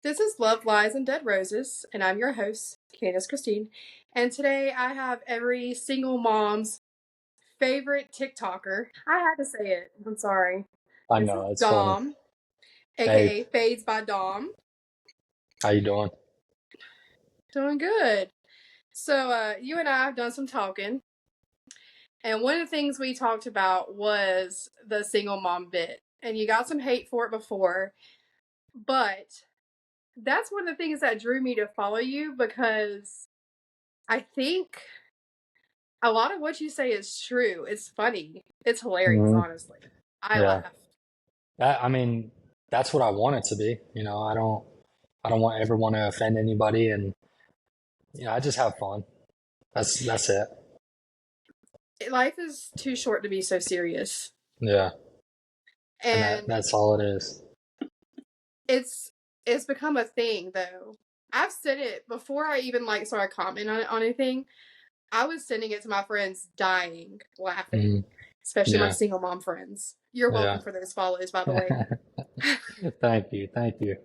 This is Love, Lies, and Dead Roses, and I'm your host, Candace Christine. And today I have every single mom's favorite TikToker. I had to say it. I'm sorry. I This is know, it's funny. Dom, Hey, aka Fades by Dom. how you doing? Doing good. So, you and I have done some talking, and one of the things we talked about was the single mom bit. And you got some hate for it before, but that's one of the things that drew me to follow you because I think a lot of what you say is true. It's funny. It's hilarious, hmm honestly. I Yeah. laugh. I mean, that's what I want it to be. I don't want everyone to offend anybody, and I just have fun. That's it. Life is too short to be so serious. Yeah, and And that's all it is. it's it's become a thing though. I've said it before I even started commenting on it on anything. I was sending it to my friends dying, laughing. hmm Especially my Yeah, single mom friends. You're welcome yeah. for those follows, by the way. Thank you, thank you.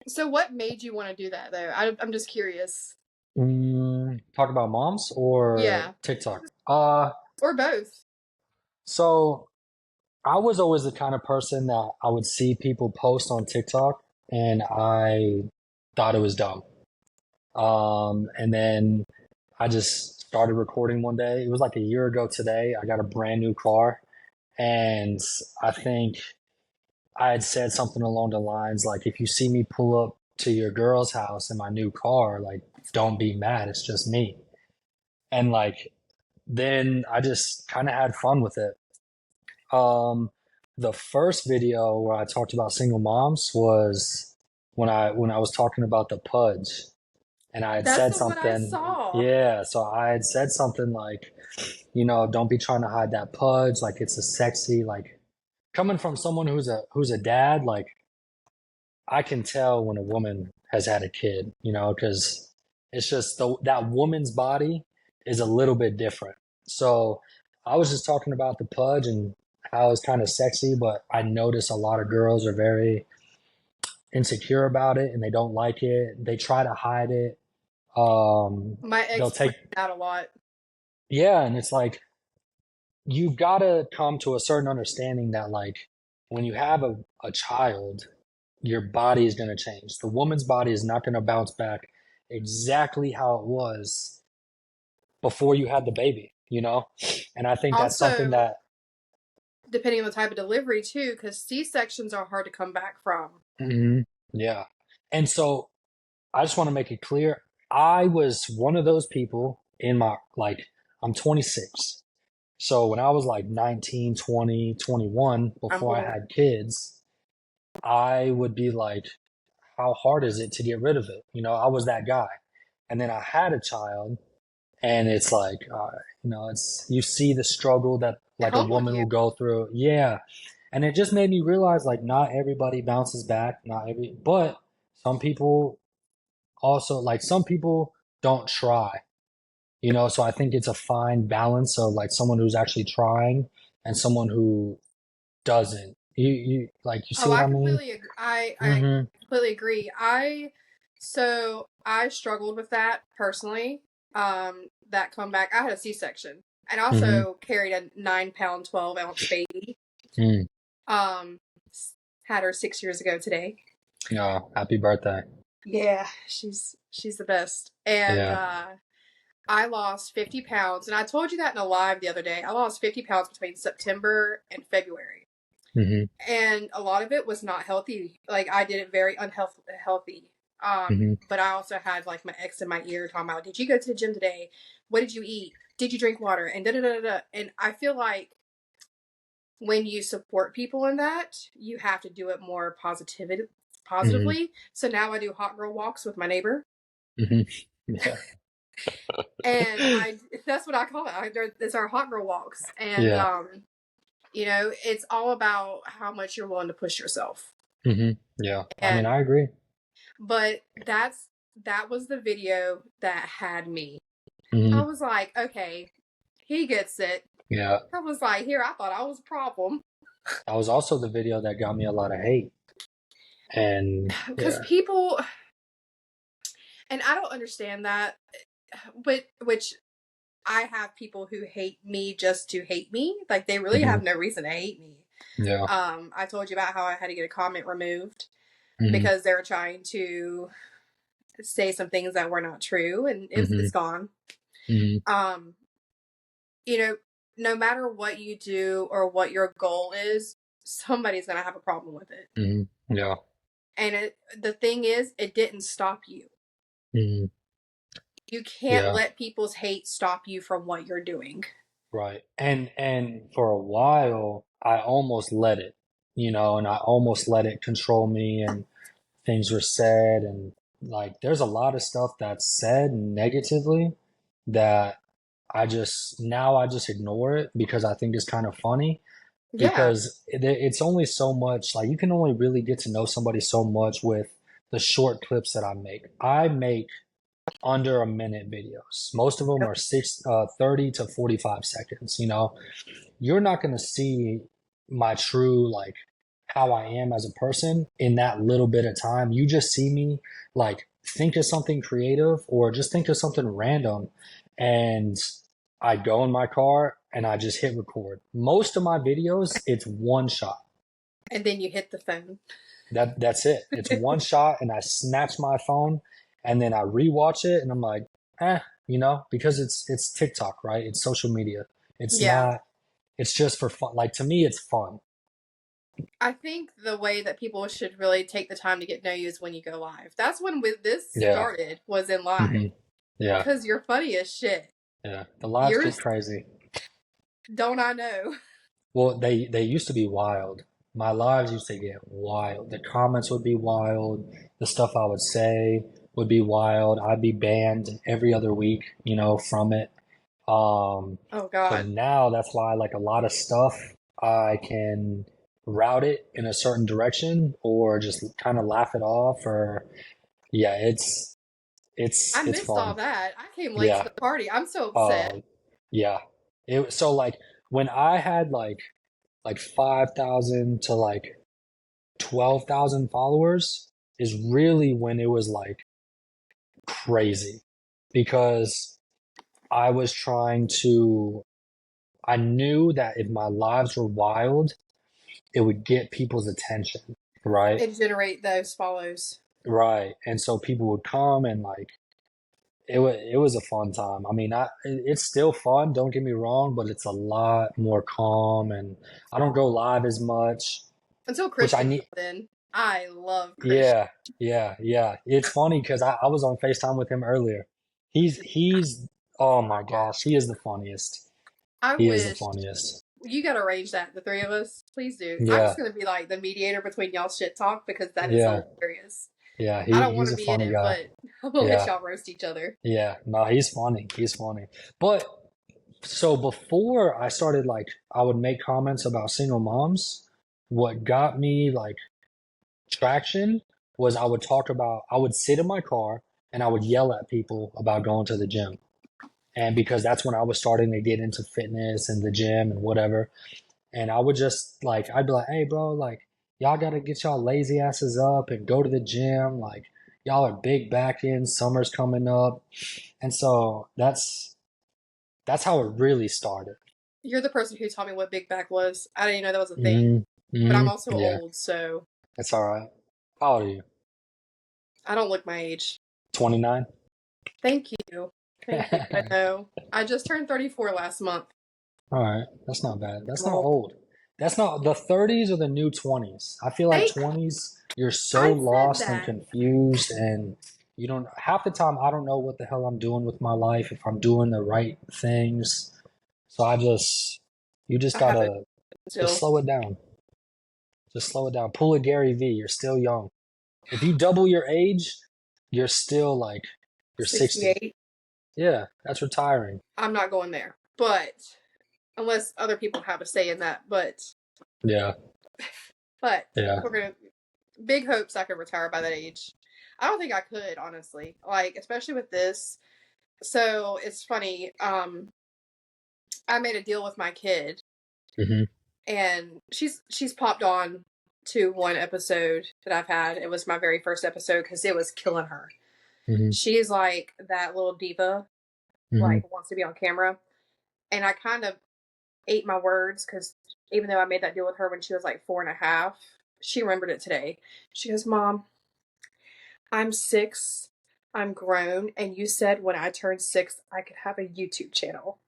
So what made you want to do that though? I'm just curious. Talk about moms or Yeah. TikTok? Or both. So I was always the kind of person that I would see people post on TikTok, and I thought it was dumb. And then I just started recording one day. It was like a year ago today. I got a brand new car, and I think I had said something along the lines like, if you see me pull up to your girl's house in my new car, like, don't be mad. It's just me. And like, then I just kind of had fun with it. Um, the first video where I talked about single moms was when I was talking about the pudge. And I had That's said the one I something, saw. yeah. So I had said something like, don't be trying to hide that pudge. Like it's a sexy, like coming from someone who's a dad. Like I can tell when a woman has had a kid, because it's just that woman's body is a little bit different. So I was just talking about the pudge and how it's kind of sexy, but I notice a lot of girls are very insecure about it and they don't like it. They try to hide it. My They'll ex take, pointed out a lot. yeah, and it's like you gotta come to a certain understanding that like when you have a child, your body is gonna change. The woman's body is not gonna bounce back exactly how it was before you had the baby. And I think that's something Also, that depending on the type of delivery too, because C-sections are hard to come back from. Mhm. Yeah. And so I just want to make it clear, I was one of those people in my like I'm 26. So when I was like 19, 20, 21, I'm before I older. had kids, I would be like, how hard is it to get rid of it? I was that guy. And then I had a child, and it's like, it's you see the struggle that It like a hung on woman you. will go through. Yeah. And it just made me realize like not everybody bounces back, but some people also like some people don't try. So I think it's a fine balance of like someone who's actually trying and someone who doesn't. You see Oh, what I I mean? completely agree. I Mm-hmm. completely agree. I struggled with that personally. That comeback. I had a C-section and Mm-hmm. also carried a 9 pound, 12 ounce baby. Mm. Um, had her 6 years ago today. Oh, happy birthday. Yeah, she's the best. And Yeah. I lost 50 pounds, and I told you that in a live the other day. I lost 50 pounds between September and February, Mm-hmm. and a lot of it was not healthy. Like I did it very unhealthy. Mm-hmm. But I also had like my ex in my ear talking about, "Did you go to the gym today? What did you eat? Did you drink water?" And da da da da. And I feel like when you support people in that, you have to do it more Mm-hmm. positively. So now I do hot girl walks with my neighbor, Mm-hmm. Yeah. and I that's what I call it. It's our hot girl walks, and Yeah. it's all about how much you're willing to push yourself. Mm-hmm. Yeah. I mean, And I agree. but that was the video that had me. I Mm-hmm. was like, okay, he gets it. Yeah. I was like, here, I thought I was a problem. That was also the video that got me a lot of hate. And because yeah. people, and I don't understand that, but which I have people who hate me just to hate me. Like they really Hmm. have no reason to hate me. Yeah. I told you about how I had to get a comment removed Hmm. because they were trying to say some things that were not true, and it's Hmm. gone. Hmm. Um, you know, no matter what you do or what your goal is, somebody's gonna have a problem with it. Hmm. Yeah. And the thing is, it didn't stop you. Hmm. You can't Yeah. let people's hate stop you from what you're doing. Right. And for a while, I almost let it, and I almost let it control me, and things were said, and like there's a lot of stuff that's said negatively that I just ignore it because I think it's kind of funny, Yeah, because it's only so much, like you can only really get to know somebody so much with the short clips that I make. I make under a minute videos. Most of them are 30 to 45 seconds. You're not going to see my true, like, how I am as a person in that little bit of time. You just see me like think of something creative or just think of something random, and I go in my car and I just hit record. Most of my videos, it's one shot. and then you hit the phone. That's it. It's one shot, and I snatch my phone, and then I rewatch it, and I'm like, because it's TikTok, right? It's social media. It's Yeah. not. It's just for fun. Like to me, it's fun. I think the way that people should really take the time to get to know you is when you go live. That's when this Yeah. started, was in live. Hmm. Yeah. Because you're funny as shit. Yeah. The lives get Yours, crazy. don't I know? Well, they used to be wild. My lives used to get wild. The comments would be wild. The stuff I would say would be wild. I'd be banned every other week, from it. Oh, So God. now that's why, like, a lot of stuff I can route it in a certain direction or just kind of laugh it off, or yeah, I it's missed all fun. that. I came late to Yeah. the party. I'm so upset. Uh yeah. So like when I had like 5,000 to like 12,000 followers is really when it was like crazy, because I was trying to I knew that if my lives were wild, it would get people's attention, right? And generate those follows. Right. And so people would come, and like it was a fun time. I mean, it's still fun, don't get me wrong, but it's a lot more calm, and I don't go live as much, Until which I Christian need. jumped in. I love Christian. Yeah, yeah, yeah. It's funny because I was on FaceTime with him earlier. He's oh my gosh, he is the funniest. I He is the wish funniest. you got to arrange that, the three of us. Please do. I'm Yeah, just going to be like the mediator between y'all shit talk because that is yeah, hilarious. yeah. I He don't want he's to a be in funny it, guy. but I'm going to let Yeah, y'all roast each other. yeah. No, he's funny. He's funny. But so before I started, like, I would make comments about single moms. What got me like traction was I would sit in my car and I would yell at people about going to the gym. And because that's when I was starting to get into fitness and the gym and whatever. And I would just like, I'd be like, hey, bro, like, y'all got to get y'all lazy asses up and go to the gym. Like, y'all are big back in, summer's coming up. And so that's how it really started. You're the person who taught me what big back was. I didn't even know that was a thing. Hmm. But Hmm. I'm also Yeah, old, so that's all right. How old are you? I don't look my age. 29? Thank you. Thank you. I know. I just turned 34 last month. All right, that's not bad. That's I'm not old. old. That's not the 30s or the new 20s. I feel like Hey, 20s, you're so I said lost and that. confused, and you don't, half the time, I don't know what the hell I'm doing with my life, if I'm doing the right things. So you just I have it gotta just still. slow it down. Just slow it down. Pull a Gary V. You're still young. If you double your age, you're still like, you're 60. 68. Yeah, that's retiring. I'm not going there. But unless other people have a say in that. Yeah, But yeah. we're gonna big hopes I could retire by that age. I don't think I could, honestly. Like, especially with this. So it's funny. I made a deal with my kid, Hmm. and she's popped on to one episode that I've had. It was my very first episode because it was killing her. Mm-hmm. She's like that little diva, Mm-hmm. like wants to be on camera. And I kind of ate my words because even though I made that deal with her when she was like 4.5, she remembered it today. She goes, Mom, I'm 6. I'm grown. And you said when I turned 6, I could have a YouTube channel.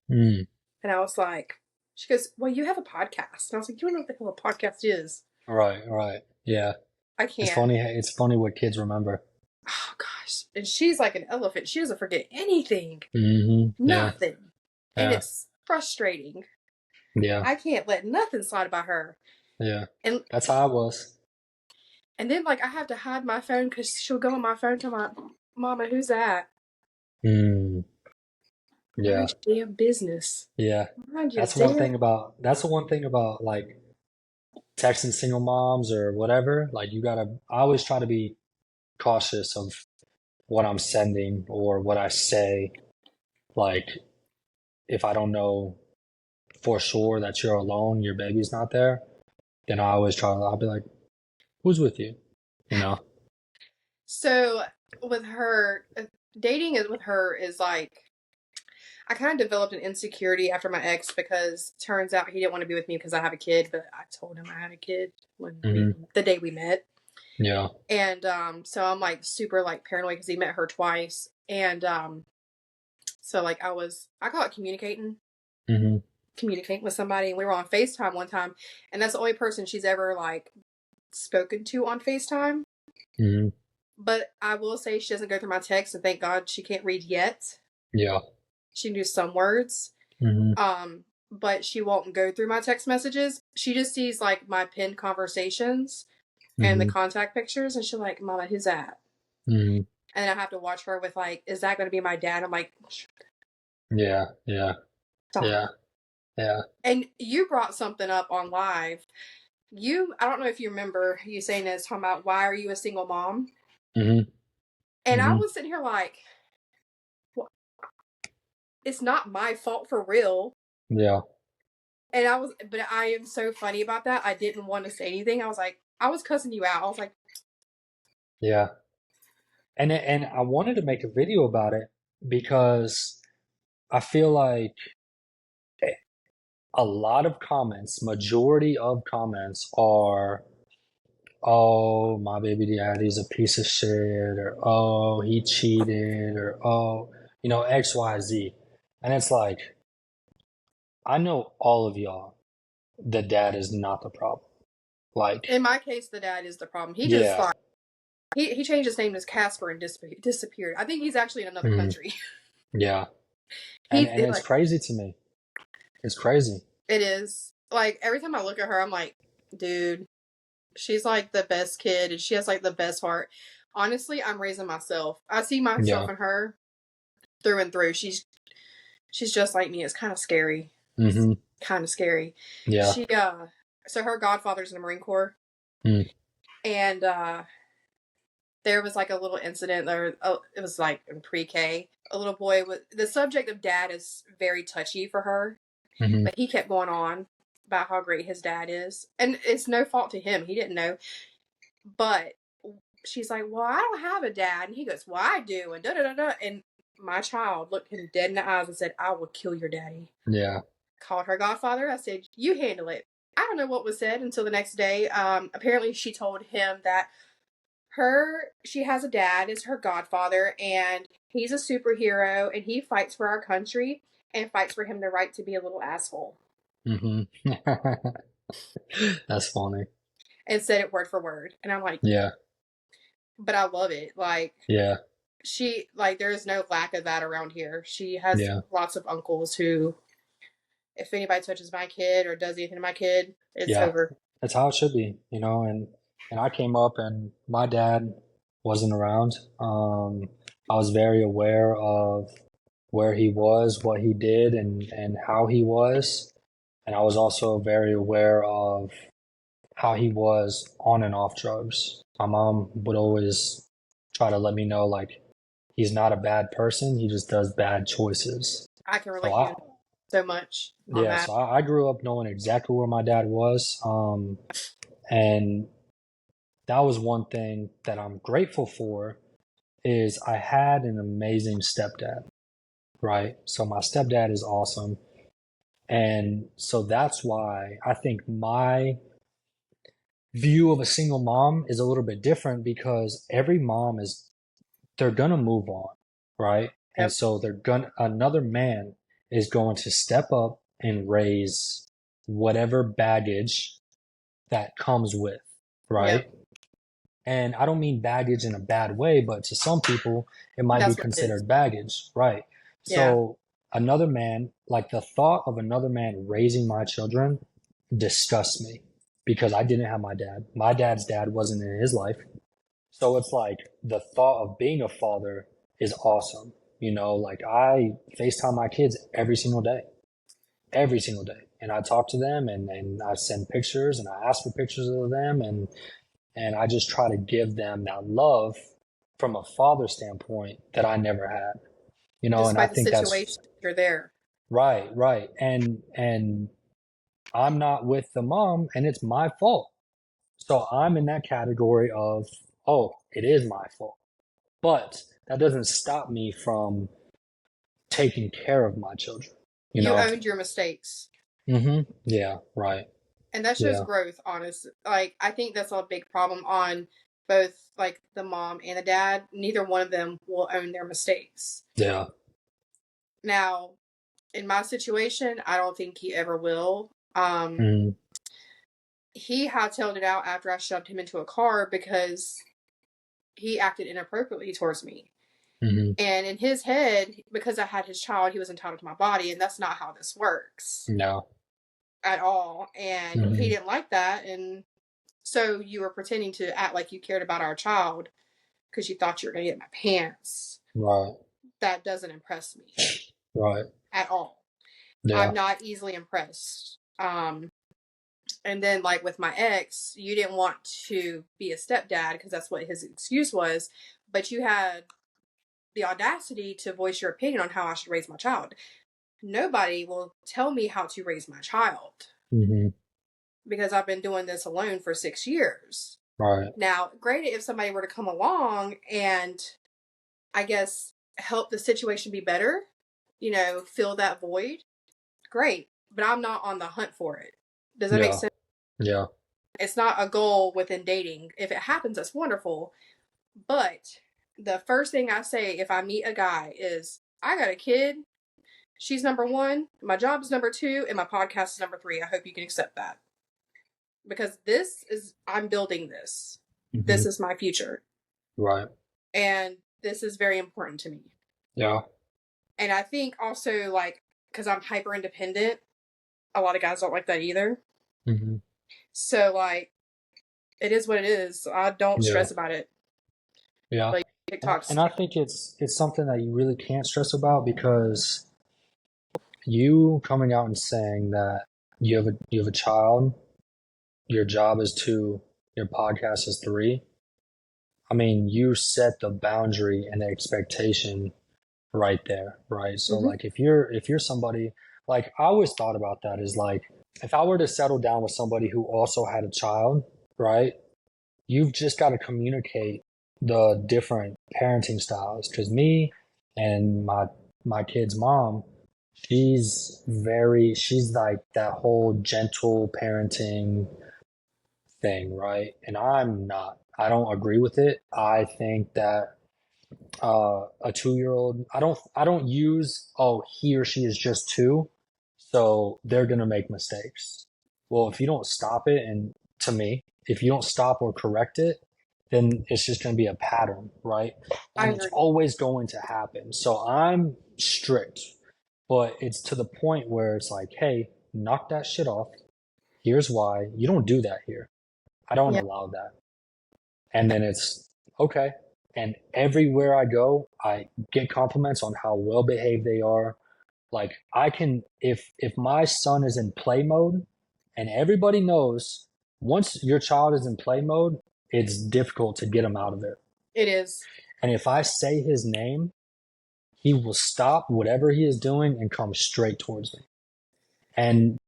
Mm. And I was like, she goes, well, you have a podcast. And I was like, you don't know what the hell a podcast is. Right. Yeah. I can't. It's funny what kids remember. Oh, gosh. And she's like an elephant. She doesn't forget anything. Mm-hmm. Nothing. Yeah. And it's frustrating. Yeah. I can't let nothing slide by her. Yeah. And that's how I was. And then, like, I have to hide my phone because she'll go on my phone to my Mama, who's that? Mm. Yeah. Mind your damn business. Yeah. That's the one thing about like texting single moms or whatever. Like I always try to be cautious of what I'm sending or what I say. Like if I don't know for sure that you're alone, your baby's not there, then I'll be like, who's with you? You know? So with her, dating with her is like, I kind of developed an insecurity after my ex because turns out he didn't want to be with me because I have a kid, but I told him I had a kid the day we met. Yeah. And so I'm like super like paranoid because he met her twice. And so like I call it communicating. Mm-hmm. Communicating with somebody, and we were on FaceTime one time, and that's the only person she's ever like spoken to on FaceTime. Mm-hmm. But I will say she doesn't go through my texts, and thank God she can't read yet. Yeah. She can do some words. Mm-hmm. But she won't go through my text messages. She just sees like my pinned conversations and the contact pictures, and she's like, Mama, who's that? Mm-hmm. And I have to watch her with like, is that going to be my dad? I'm like, yeah. stop. Yeah. And you brought something up on live. I don't know if you remember you saying this, talking about why are you a single mom? Mm-hmm. And I was sitting here like, well, it's not my fault for real. Yeah. And but I am so funny about that. I didn't want to say anything. I was cussing you out. I was like, yeah. And I wanted to make a video about it because I feel like a lot of majority of comments are, oh, my baby daddy's a piece of shit, or oh, he cheated, or oh, X, Y, Z. And it's like, I know all of y'all, the dad is not the problem. Like, in my case, the dad is the problem. He just thought, he changed his name as Casper and disappeared. I think he's actually in another country. Yeah. And it's crazy to me. It's crazy. It is. Like, every time I look at her, I'm like, dude, she's like the best kid and she has like the best heart. Honestly, I'm raising myself. I see myself in her through and through. She's just like me. It's kind of scary. Mm-hmm. Kind of scary. Yeah. So her godfather's in the Marine Corps. And there was like a little incident there. It was like in pre-K. A little boy the subject of dad is very touchy for her. But he kept going on about how great his dad is. And it's no fault to him. He didn't know. But she's like, well, I don't have a dad. And he goes, well, I do. And da-da-da-da. And my child looked him dead in the eyes and said, I will kill your daddy. Yeah. Called her godfather. I said, you handle it. I don't know what was said until the next day. Apparently she told him that she has a dad, is her godfather, and he's a superhero, and he fights for our country and fights for him the right to be a little asshole. That's funny. And said it word for word. And I'm like, yeah. But I love it. Like, yeah. There is no lack of that around here. She has lots of uncles who, if anybody touches my kid or does anything to my kid, it's over. That's how it should be, and I came up and my dad wasn't around. I was very aware of where he was, what he did, and how he was. And I was also very aware of how he was on and off drugs. My mom would always try to let me know, like, he's not a bad person. He just does bad choices. I can relate so much on that. So I grew up knowing exactly where my dad was. And that was one thing that I'm grateful for is I had an amazing stepdad, right? So my stepdad is awesome. And so that's why I think my view of a single mom is a little bit different because every mom is they're gonna move on, right? And Yep. so another man is going to step up and raise whatever baggage that comes with, right? Yep. And I don't mean baggage in a bad way, but to some people, it might be That's what it is. considered baggage, right? Yeah. So another man, like the thought of another man raising my children disgusts me because I didn't have my dad. My dad's dad wasn't in his life. So it's like the thought of being a father is awesome. You know, like I FaceTime my kids every single day. And I talk to them and I send pictures and I ask for pictures of them and I just try to give them that love from a father standpoint that I never had. You know, and I Despite the think that's situation, you're there. right, right. And I'm not with the mom and it's my fault. So I'm in that category of, oh, it is my fault. But that doesn't stop me from taking care of my children, you You know? owned your mistakes. Yeah, right. And that shows Yeah, growth, honestly. Like, I think that's a big problem on both, like, the mom and the dad. Neither one of them will own their mistakes. yeah. Now, in my situation, I don't think he ever will. Mm, He hightailed it out after I shoved him into a car because he acted inappropriately towards me. hmm And in his head, because I had his child, he was entitled to my body, and that's not how this works No. at all. And he hmm didn't like that, and so you were pretending to act like you cared about our child because you thought you were going to get my pants. Right, That doesn't impress me right. at all. Yeah. I'm not easily impressed. And then, like with my ex, you didn't want to be a stepdad because that's what his excuse was, but you had the audacity to voice your opinion on how I should raise my child. Nobody will tell me how to raise my child hmm because I've been doing this alone for 6 years. Right. Now, great if somebody were to come along and I guess help the situation be better, fill that void. Great. But I'm not on the hunt for it. Does that make Yeah. sense? Yeah. It's not a goal within dating. If it happens, that's wonderful. But the first thing I say if I meet a guy is, I got a kid. She's number one. My job is number two. And my podcast is number three. I hope you can accept that. Because I'm building this. hmm This is my future. Right. And this is very important to me. Yeah. And I think also, like, because I'm hyper independent, a lot of guys don't like that either. hmm So, like, it is what it is. I don't Yeah. stress about it. Yeah. Like, TikToks. And I think it's something that you really can't stress about because you coming out and saying that you have a child, your job is two, your podcast is three. I mean, you set the boundary and the expectation right there, right? So Mm-hmm. like if you're somebody like I always thought about that is like if I were to settle down with somebody who also had a child, right? You've just got to communicate the different parenting styles because me and my kid's mom, she's like that whole gentle parenting thing, right? And I'm not. I don't agree with it. I think that a 2 year old, I don't use, oh, he or she is just two, so they're gonna make mistakes. Well, if you don't stop it, and to me, if you don't stop or correct it, then it's just gonna be a pattern, right? I And it's agree. always going to happen. So I'm strict, but it's to the point where it's like, hey, knock that shit off. Here's why. You don't do that here. I don't Yeah. allow that. And then it's okay. And everywhere I go, I get compliments on how well behaved they are. Like I can, if my son is in play mode, and everybody knows once your child is in play mode, it's difficult to get him out of it. It is. And if I say his name, he will stop whatever he is doing and come straight towards me. And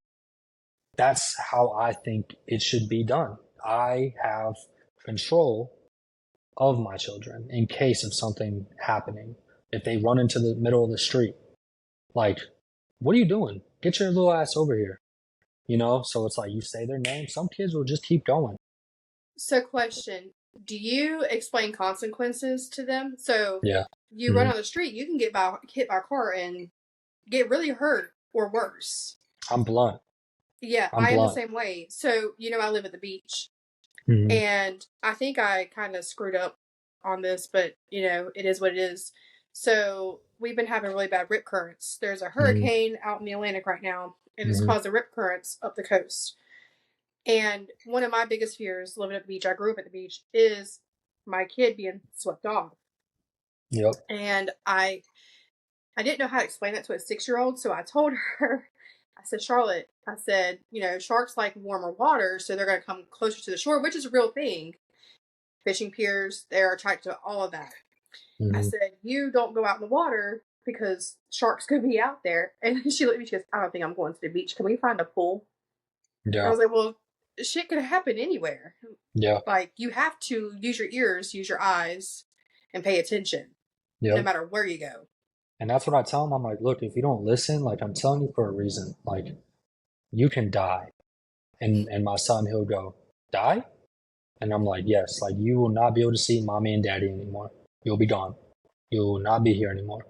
that's how I think it should be done. I have control of my children in case of something happening. If they run into the middle of the street, like, what are you doing? Get your little ass over here. So it's like you say their name. Some kids will just keep going. So, question: do you explain consequences to them? So, Yeah. you run on the street, you can get hit by a car and get really hurt or worse. I'm blunt. Yeah, I'm I am the blunt. same way. So, I live at the beach, Hmm. and I think I kind of screwed up on this, but it is what it is. So, we've been having really bad rip currents. There's a Hmm. hurricane out in the Atlantic right now, and it's Hmm. causing rip currents up the coast. And one of my biggest fears living at the beach, I grew up at the beach, is my kid being swept off. Yep. And I didn't know how to explain that to a 6-year-old, so I told her, I said, Charlotte, I said, sharks like warmer water, so they're going to come closer to the shore, which is a real thing. Fishing piers, they're attracted to all of that. I Hmm. said, you don't go out in the water because sharks could be out there. And she looked at me, she goes, I don't think I'm going to the beach. Can we find a pool? I Yeah. was like, well, shit could happen anywhere. Yeah. Like, you have to use your ears, use your eyes, and pay attention, no Yep. matter where you go. And that's what I tell them. I'm like, look, if you don't listen, like I'm telling you for a reason. Like you can die. And my son, he'll go, die? And I'm like, yes, like you will not be able to see mommy and daddy anymore. You'll be gone. You will not be here anymore.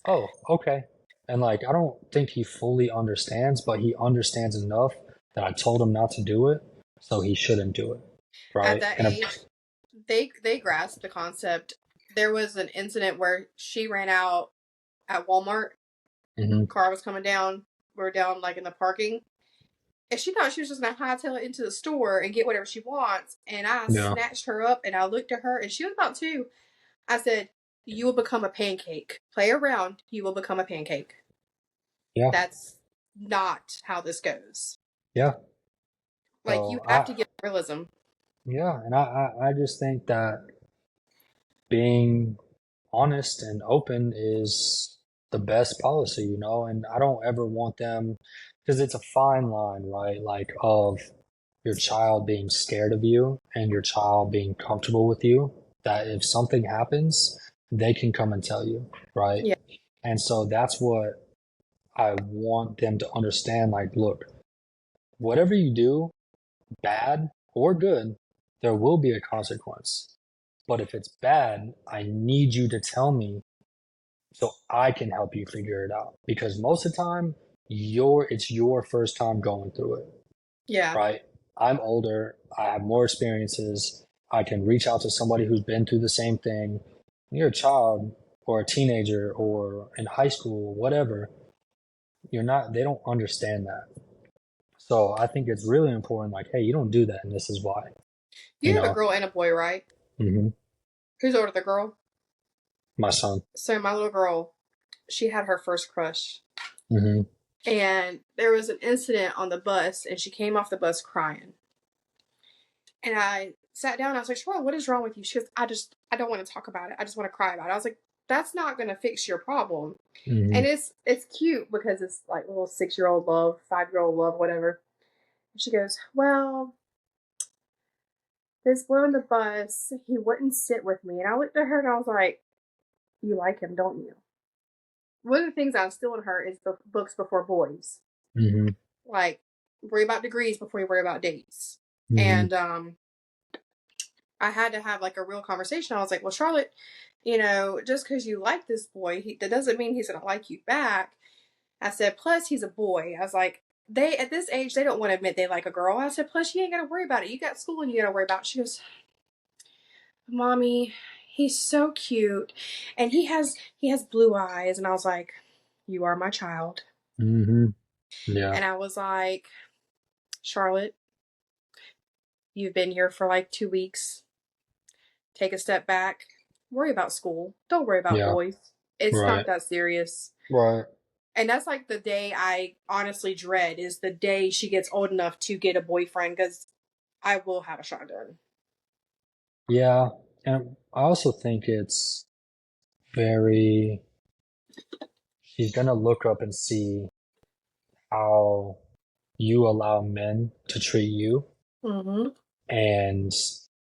Oh, okay. And like, I don't think he fully understands, but he understands enough that I told him not to do it, so he shouldn't do it. At Right? that And age, they grasp the concept. There was an incident where she ran out at Walmart. mhm. Car was coming down. We were down like in the parking, and she thought she was just gonna hightail it into the store and get whatever she wants. And I Yeah. snatched her up and I looked at her, and she was about 2. I said, "You will become a pancake. Play around. You will become a pancake. Yeah. That's not how this goes. Yeah. Like, you So have to get realism." yeah, and I just think that being honest and open is the best policy, and I don't ever want them because it's a fine line, right? Like of your child being scared of you and your child being comfortable with you, that if something happens, they can come and tell you, right? Yeah. And so that's what I want them to understand. Like, look, whatever you do, bad or good, there will be a consequence. But if it's bad, I need you to tell me so I can help you figure it out. Because most of the time, it's your first time going through it, Yeah. right? I'm older, I have more experiences, I can reach out to somebody who's been through the same thing. You're a child or a teenager or in high school, whatever, they don't understand that. So I think it's really important, like, hey, you don't do that, and this is why, you You have a know. girl and a boy, right? Hmm. Who's older, the girl? My son. So my little girl, she had her first crush. Hmm. And there was an incident on the bus, and she came off the bus crying. And I sat down, and I was like, Charlotte, what is wrong with you? She goes, I don't want to talk about it. I just want to cry about it. I was like, that's not going to fix your problem. Hmm. And it's cute because it's like little 6-year-old love, 5-year-old love, whatever. And she goes, well, this boy on the bus, he wouldn't sit with me. And I looked at her and I was like, you like him, don't you? One of the things I instill in her is the books before boys. Hmm. Like, worry about degrees before you worry about dates. Hmm. And I had to have like a real conversation. I was like, well, Charlotte, just because you like this boy, that doesn't mean he's going to like you back. I said, plus he's a boy. I was like, they at this age, they don't want to admit they like a girl. I said, plus you ain't got to worry about it. You got school and you got to worry about it. She goes, Mommy, he's so cute. And he has blue eyes. And I was like, you are my child. Hmm. Yeah. And I was like, Charlotte, you've been here for like 2 weeks. Take a step back. Worry about school. Don't worry about Yeah. boys. It's not Right. that serious. Right. And that's like the day I honestly dread is the day she gets old enough to get a boyfriend because I will have a shotgun. Yeah. And I also think it's very, she's gonna look up and see how you allow men to treat you. Mm-hmm. And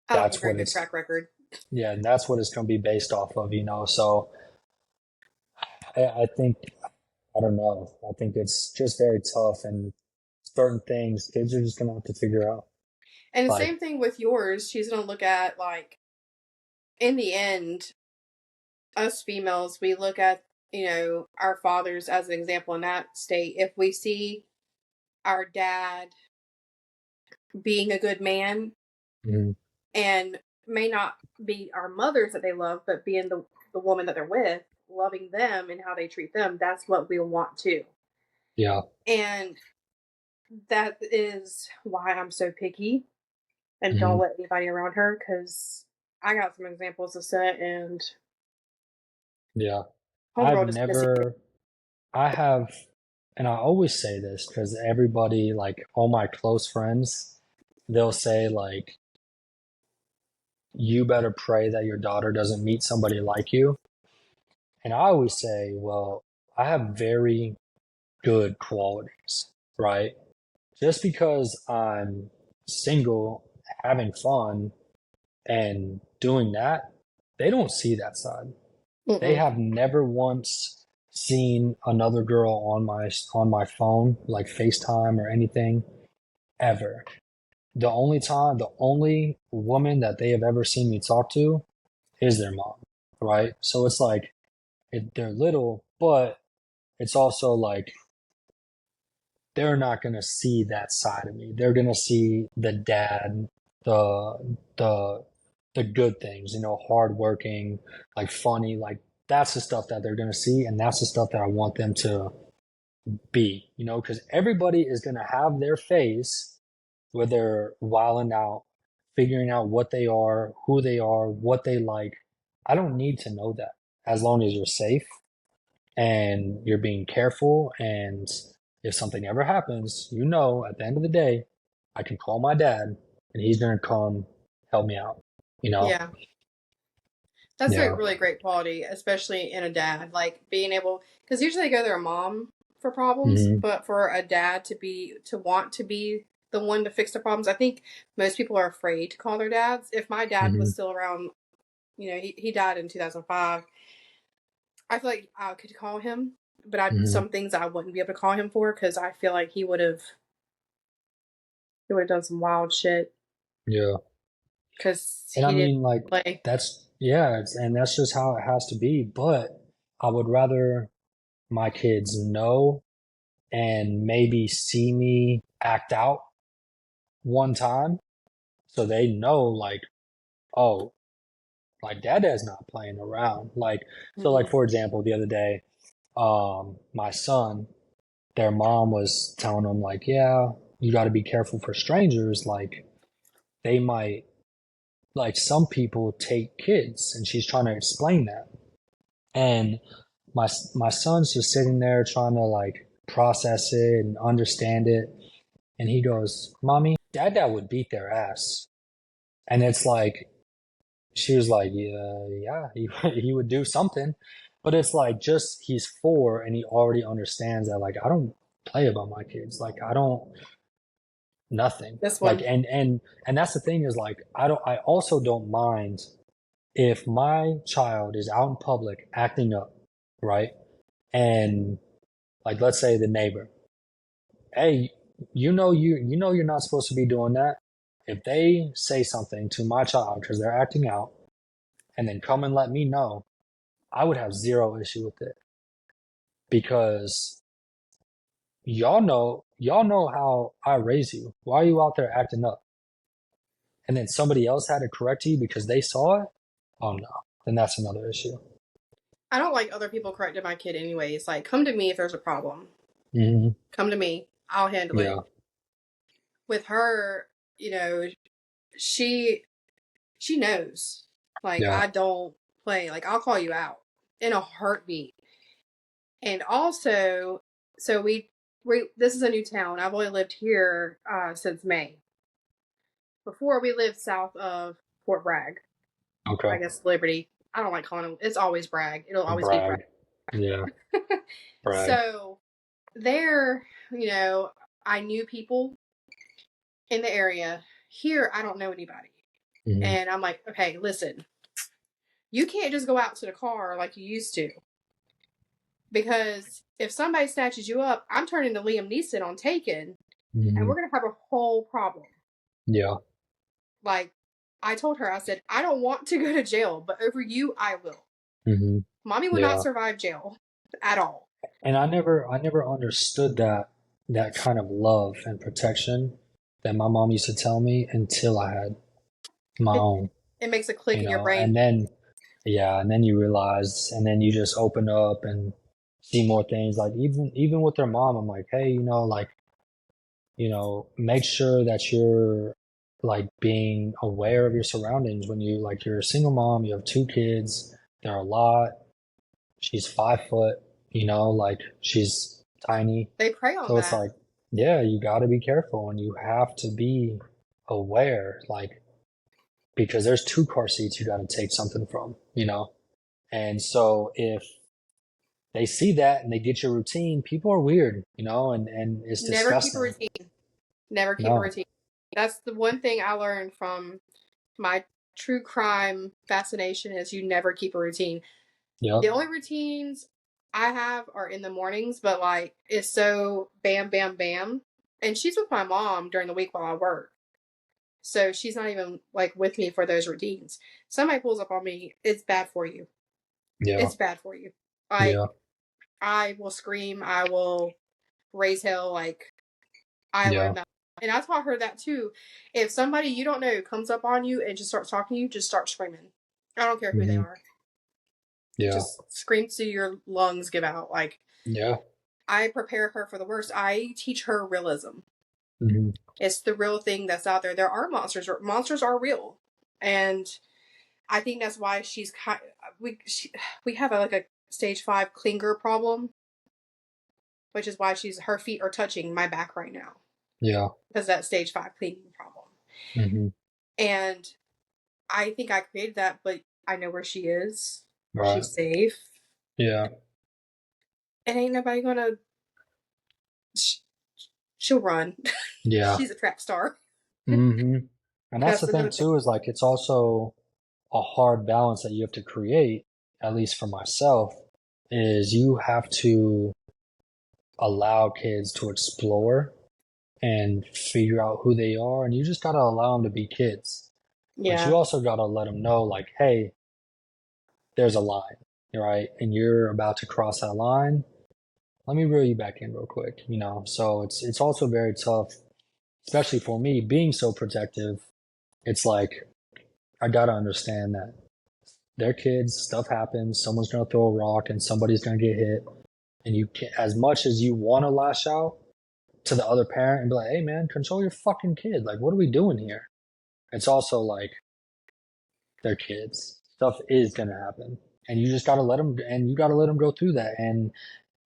I like a that's very what good it's track record. yeah, and that's what it's going to be based off of, you know. So I think I don't know. I think it's just very tough, and certain things kids are just going to have to figure out. And the Like, same thing with yours. She's going to look at, like, in the end, us females, we look at, our fathers as an example in that state. If we see our dad being a good man mhm, and may not be our mothers that they love, but being the woman that they're with, loving them and how they treat them, that's what we'll want too. yeah, And that is why I'm so picky and don't mhm, let anybody around her, because I got some examples to set, and yeah. I've homegirl just missing it. never, I have, and I always say this because everybody, like all my close friends, they'll say like, you better pray that your daughter doesn't meet somebody like you. And I always say, well, I have very good qualities, right? Just because I'm single, having fun, and doing that, they don't see that side. They Mm-mm. have never once seen another girl on my phone, like FaceTime or anything, ever. The only woman that they have ever seen me talk to is their mom, right? So it's like they're little, but it's also like they're not gonna see that side of me. They're gonna see the dad, the the good things, you know, hardworking, like funny, like that's the stuff that they're gonna see, and that's the stuff that I want them to be, you know, because everybody is gonna have their phase where they're wilding out, figuring out what they are, who they are, what they like. I don't need to know that as long as you're safe and you're being careful. And if something ever happens, you know, at the end of the day, I can call my dad and he's going to come help me out, you know? Yeah. That's a Yeah. really great quality, especially in a dad. Like being able, because usually they go to their mom for problems, Hmm. but for a dad to want to be the one to fix the problems, I think most people are afraid to call their dads. If my dad Hmm. was still around, he died in 2005. I feel like I could call him, but Hmm. some things I wouldn't be able to call him for because I feel like he would have done some wild shit Yeah. because And I he didn't mean, like, play. and that's just how it has to be. But I would rather my kids know and maybe see me act out one time so they know, like, oh, like Dada's not playing around. Like, so like Mm-mm. for example, the other day, my son, their mom was telling him like, yeah, you got to be careful for strangers. Like they might, like some people take kids, and she's trying to explain that. And my son's just sitting there trying to like process it and understand it. And he goes, "Mommy, Dada would beat their ass." And it's like, she was like, yeah, yeah, he would do something. But it's like, just he's 4 and he already understands that, like, I don't play about my kids. Like, I don't, nothing. This Like, one. and that's the thing is like, I also don't mind if my child is out in public acting up, right? And like, let's say the neighbor, hey, you know, you're not supposed to be doing that. If they say something to my child because they're acting out and then come and let me know, I would have zero issue with it because y'all know how I raise you. Why are you out there acting up? And then somebody else had to correct you because they saw it? Oh no. Then that's another issue. I don't like other people correcting my kid anyways. Like, come to me if there's a problem. Hmm. Come to me. I'll handle it. Yeah. With her, you know, she she knows. Like, Yeah. I don't play. Like, I'll call you out in a heartbeat. And also, so we this is a new town. I've only lived here since May. Before we lived south of Fort Bragg. Okay. I guess Liberty. I don't like calling them. It's always Bragg. It'll always be Bragg. Brag. Yeah. Brag. So there, I knew people in the area, Here, I don't know anybody. Mm-hmm. And I'm like, okay, listen, you can't just go out to the car like you used to. Because if somebody snatches you up, I'm turning to Liam Neeson on Taken, and Mm-hmm. we're going to have a whole problem. Yeah. Like, I told her, I said, I don't want to go to jail, but over you, I will. Mm-hmm. Mommy would not Yeah. survive jail at all. And I never understood that kind of love and protection that my mom used to tell me until I had my It, own, it makes a click in your brain. and then yeah, and then you realize, and then you just open up and see more things. Like even with their mom, I'm like, hey, like, make sure that you're like being aware of your surroundings when you're a single mom, you have two kids, they're a lot. She's 5 foot, like she's tiny. They prey on So it's that. like, yeah, you got to be careful and you have to be aware, like, because there's two car seats you got to take something from. And so if they see that and they get your routine, people are weird, and it's Never keep a disgusting. routine. Never keep a No. routine. That's the one thing I learned from my true crime fascination is you never keep a routine. Yep. The only routines I have are in the mornings, but like it's so bam, bam, bam. And she's with my mom during the week while I work. So she's not even like with me for those routines. Somebody pulls up on me, it's bad for you. Yeah. It's bad for you. Like Yeah. I will scream, I will raise hell, like I Yeah. learned that. And I taught her that too. If somebody you don't know comes up on you and just starts talking to you, just start screaming. I don't care who they Hmm. are. Yeah. Just scream to your lungs give out. Like Yeah. I prepare her for the worst. I teach her realism. Hmm. It's the real thing that's out there. There are monsters. Monsters are real, and I think that's why she's kind. We have like a stage 5 clinger problem, which is why her feet are touching my back right now Yeah. because of that stage 5 clinging problem. Hmm. And I think I created that, but I know where she is. Right. She's safe, Yeah. and ain't nobody gonna. She'll run. Yeah. She's a trap star. Hmm. And that's That's the thing another thing. too, is like it's also a hard balance that you have to create, at least for myself, is you have to allow kids to explore and figure out who they are, and you just gotta allow them to be kids. But you Yeah, also gotta let them know, like, hey, there's a line, right? And you're about to cross that line. Let me reel you back in real quick. So it's also very tough, especially for me being so protective. It's like I gotta understand that they're kids, stuff happens, someone's gonna throw a rock and somebody's gonna get hit. And you can, as much as you want to lash out to the other parent and be like, hey man, control your fucking kid. Like, what are we doing here? It's also like they're kids. Stuff is gonna happen. And you just gotta let them, and you gotta let them go through that. And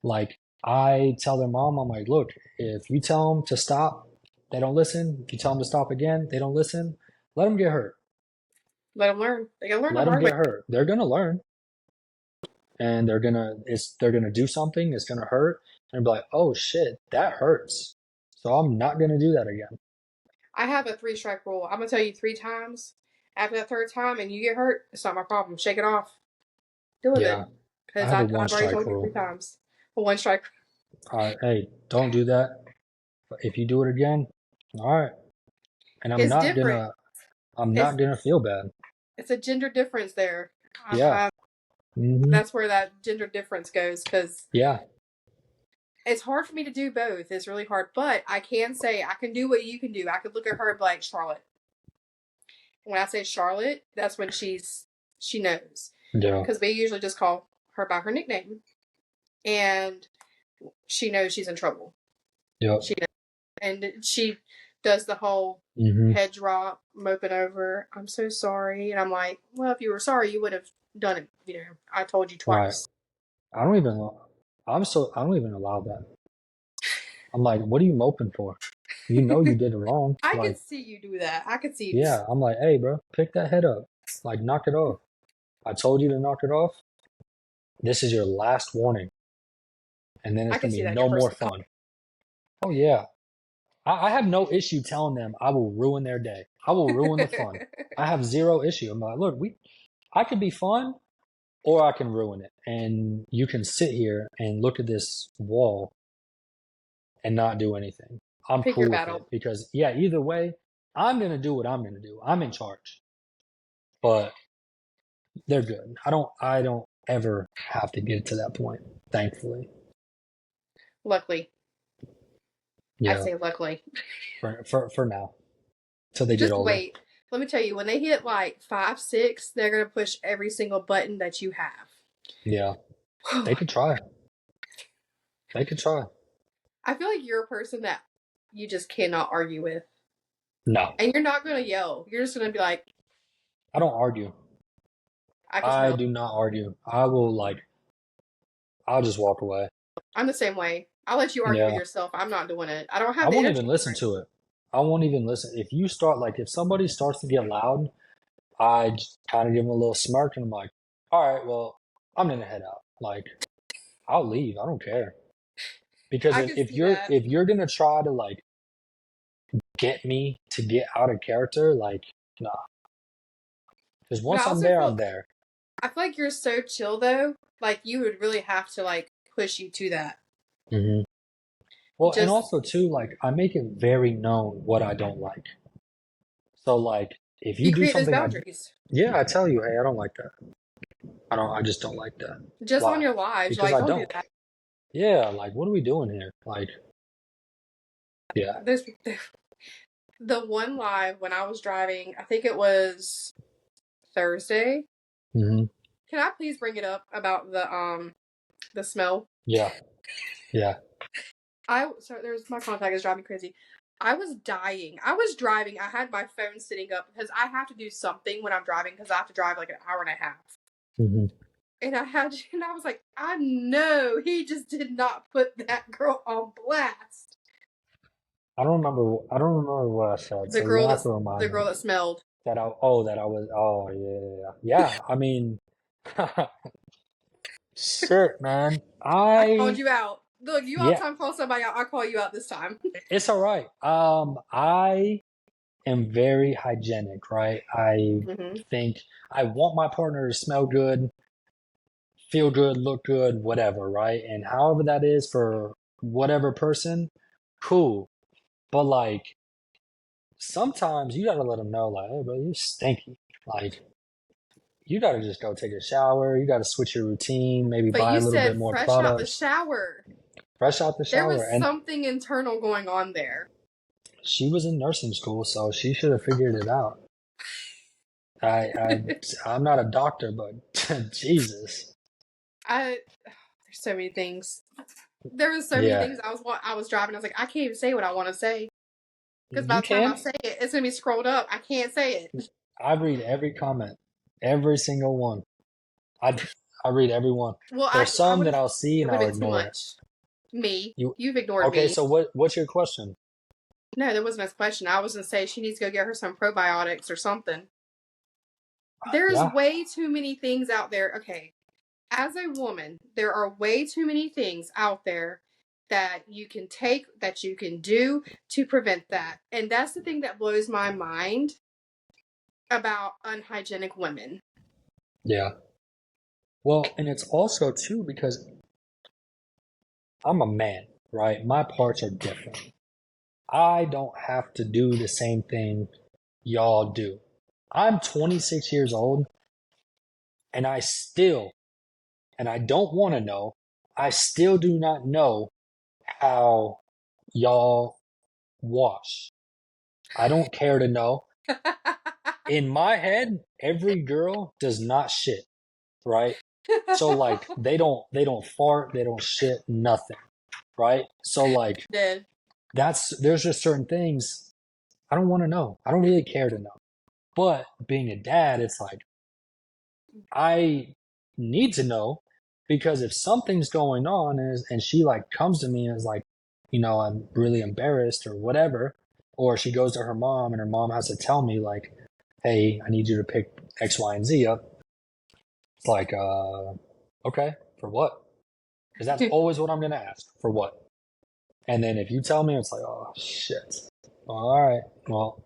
like, I tell their mom, I'm like, look, if you tell them to stop, they don't listen. If you tell them to stop again, they don't listen. Let them get hurt. let them learn. They gotta learn the Let them hard way. get hurt. They're gonna learn, and they're gonna do something. It's gonna hurt, and be like, oh shit, that hurts. So I'm not gonna do that again. I have a 3 strike rule. I'm gonna tell you 3 times. After that third time and you get hurt, it's not my problem. Shake it off. Deal with Yeah, it. I Because have a one I've already strike told you three rule. times. A 1 strike. Hey, don't do that. If you do it again, all right. And I'm It's not different. gonna, I'm It's not gonna feel bad. it's a gender difference there. Yeah. Hmm. That's where that gender difference goes because Yeah. it's hard for me to do both. It's really hard, but I can say I can do what you can do. I could look at her and be like, Charlotte. When I say Charlotte, that's when she knows Yeah. because we usually just call her by her nickname, and she knows she's in trouble. Yep. She knows. And she does the whole Hmm. head drop, moping over. I'm so sorry, and I'm like, well, if you were sorry, you would have done it. I told you Right. twice. I don't even. I don't even allow that. I'm like, what are you moping for? You know you did it wrong. I Like, could see you do that. I could see. yeah. I'm like, hey, bro, pick that head up. Like, knock it off. I told you to knock it off. This is your last warning, and then I it's could gonna see be that in your no more person. fun. Oh yeah. I have no issue telling them I will ruin their day. I will ruin the fun. I have zero issue. I'm like, look, I could be fun or I can ruin it. And you can sit here and look at this wall and not do anything. I'm Pick your cool with battle. it because, yeah, either way, I'm going to do what I'm going to do. I'm in charge. But they're good. I don't ever have to get to that point, thankfully. Luckily. I Yeah, say luckily. for now. Till they get Just older. wait. Let me tell you, when they hit like 5, 6, they're gonna push every single button that you have. Yeah. They could try. They could try. I feel like you're a person that you just cannot argue with. No. And you're not gonna yell. You're just gonna be like, I don't argue. I can I tell. do not argue. I'll just walk away. I'm the same way. I'll let you argue with Yeah. yourself. I'm not doing it. I don't I have the won't energy even for listen it. to it. I won't even listen. If somebody starts to get loud, I just kind of give them a little smirk and I'm like, all right, well, I'm gonna head out. Like, I'll leave. I don't care. Because I if, can if see you're that. if you're gonna try to like get me to get out of character, like, nah. Because But I once I'm also there, I'm feel there. I feel like you're so chill though. Like you would really have to like push you to that. Hmm. Well, and Just also too, like I make it very known what I don't like. So like if you you do create those something boundaries. yeah, I tell you, hey, I don't like that. I just don't like that. Just on Why? your lives. You're Because like, I don't do don't. that. Yeah, like what are we doing here? Like, yeah. There's the one live when I was driving, I think it was Thursday. Hmm. Can I please bring it up about the smell? Yeah. Yeah. There's my contact is driving me crazy. I was dying. I was driving. I had my phone sitting up because I have to do something when I'm driving because I have to drive like an hour and a half. Hmm. And I was like, I know he just did not put that girl on blast. I don't remember what I said, The so you're girl gonna have that's to the remind me girl that smelled. that I was oh yeah. Yeah. I mean shit, man. I called you out. Look, you all the Yeah, time call somebody out. I call you out this time. it's all right. I am very hygienic, right? I Mm-hmm. think I want my partner to smell good, feel good, look good, whatever, right? And however that is for whatever person, cool. But like sometimes you gotta let them know, like, hey, bro, you stinky. Like you gotta just go take a shower. You gotta switch your routine, maybe But buy you a little bit said more fresh out the products, shower. fresh out the There shower. was And something internal going on there. she was in nursing school, so she should have figured it out. I, I I'm not a doctor, but Jesus. There's so many things. There was so many Yeah, things I was driving. I was like, I can't even say what I want to say because by you the time I can. say it, it's gonna be scrolled up. I can't say it. I read every comment, every single one. I I read every one. Well, There's I some would that have. I'll see It and would I'll have been too ignore it. much. Me, You you've ignored okay? me. So what's your question? No, there wasn't a question. I was gonna say she needs to go get her some probiotics or something. There's Yeah, way too many things out there. Okay, as a woman, there are way too many things out there that you can take, that you can do to prevent that. And that's the thing that blows my mind about unhygienic women. yeah. Well, and it's also too because I'm a man, right? My parts are different. I don't have to do the same thing y'all do. I'm 26 years old and and I don't want to know, I still do not know how y'all wash. I don't care to know. In my head, every girl does not shit, right? So like they don't fart, they don't shit, nothing, right? So like Dead. there's just certain things I don't want to know. I don't really care to know. But being a dad, it's like I need to know because if something's going on and she like comes to me and is like, I'm really embarrassed or whatever, or she goes to her mom and her mom has to tell me like, hey, I need you to pick X, Y, and Z up. It's like, okay, for what? Because that's always what I'm gonna ask. For what? And then if you tell me, it's like, oh shit. Well, all right. Well,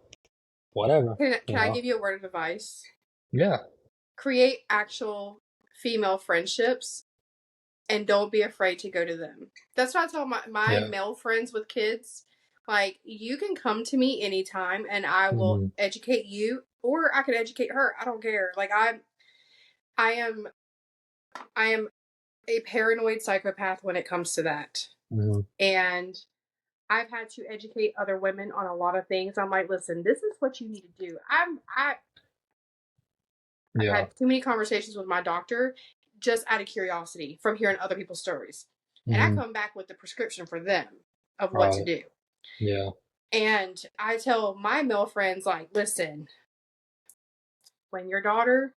whatever. Can You I know? give you a word of advice? Yeah. Create actual female friendships and don't be afraid to go to them. That's what I tell my Yeah. male friends with kids. Like, you can come to me anytime and I will Hmm. educate you, or I can educate her. I don't care. Like, I am I am a paranoid psychopath when it comes to that. Hmm. And I've had to educate other women on a lot of things. I'm like, listen, this is what you need to do. I've Yeah. had too many conversations with my doctor just out of curiosity from hearing other people's stories. And I Hmm. come back with the prescription for them of what to Right. do. Yeah. And I tell my male friends, like, listen, when your daughter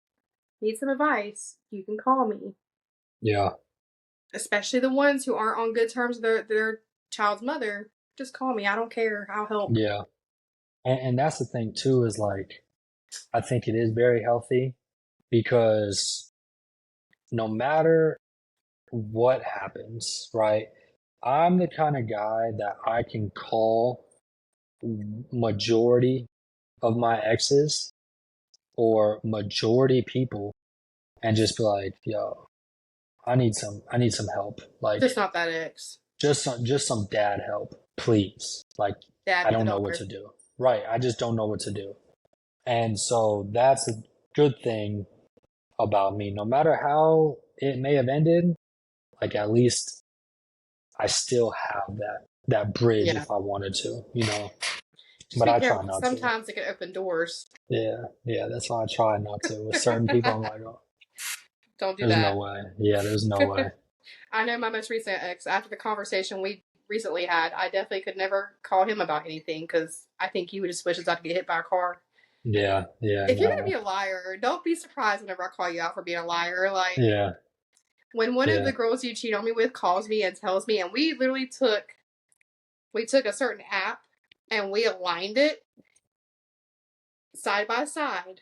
needs some advice, you can call me. Yeah. Especially the ones who aren't on good terms with their child's mother. Just call me. I don't care. I'll help. Yeah. And that's the thing too, is like, I think it is very healthy because no matter what happens, right? I'm the kind of guy that I can call majority of my exes or majority people and just be like, yo, I need some help. Like Just not that ex. just some dad help, please. Like Dad, I be the don't know what daughter. to do. Right. I just don't know what to do. And so that's a good thing about me. No matter how it may have ended, like at least I still have that bridge Yeah. if I wanted to, you know. Just But be I careful try because not to. sometimes it can open doors. Yeah, yeah, that's why I try not to. With certain people, I'm like, oh, Don't do there's no that. way. Yeah, there's no way. I know my most recent ex, after the conversation we recently had, I definitely could never call him about anything because I think he would just wish not to get hit by a car. Yeah, yeah, If you're going to no, be a liar, don't be surprised whenever I call you out for being a liar. Like, yeah, when one of yeah. the girls you cheat on me with calls me and tells me, and we literally took a certain app and we aligned it side by side,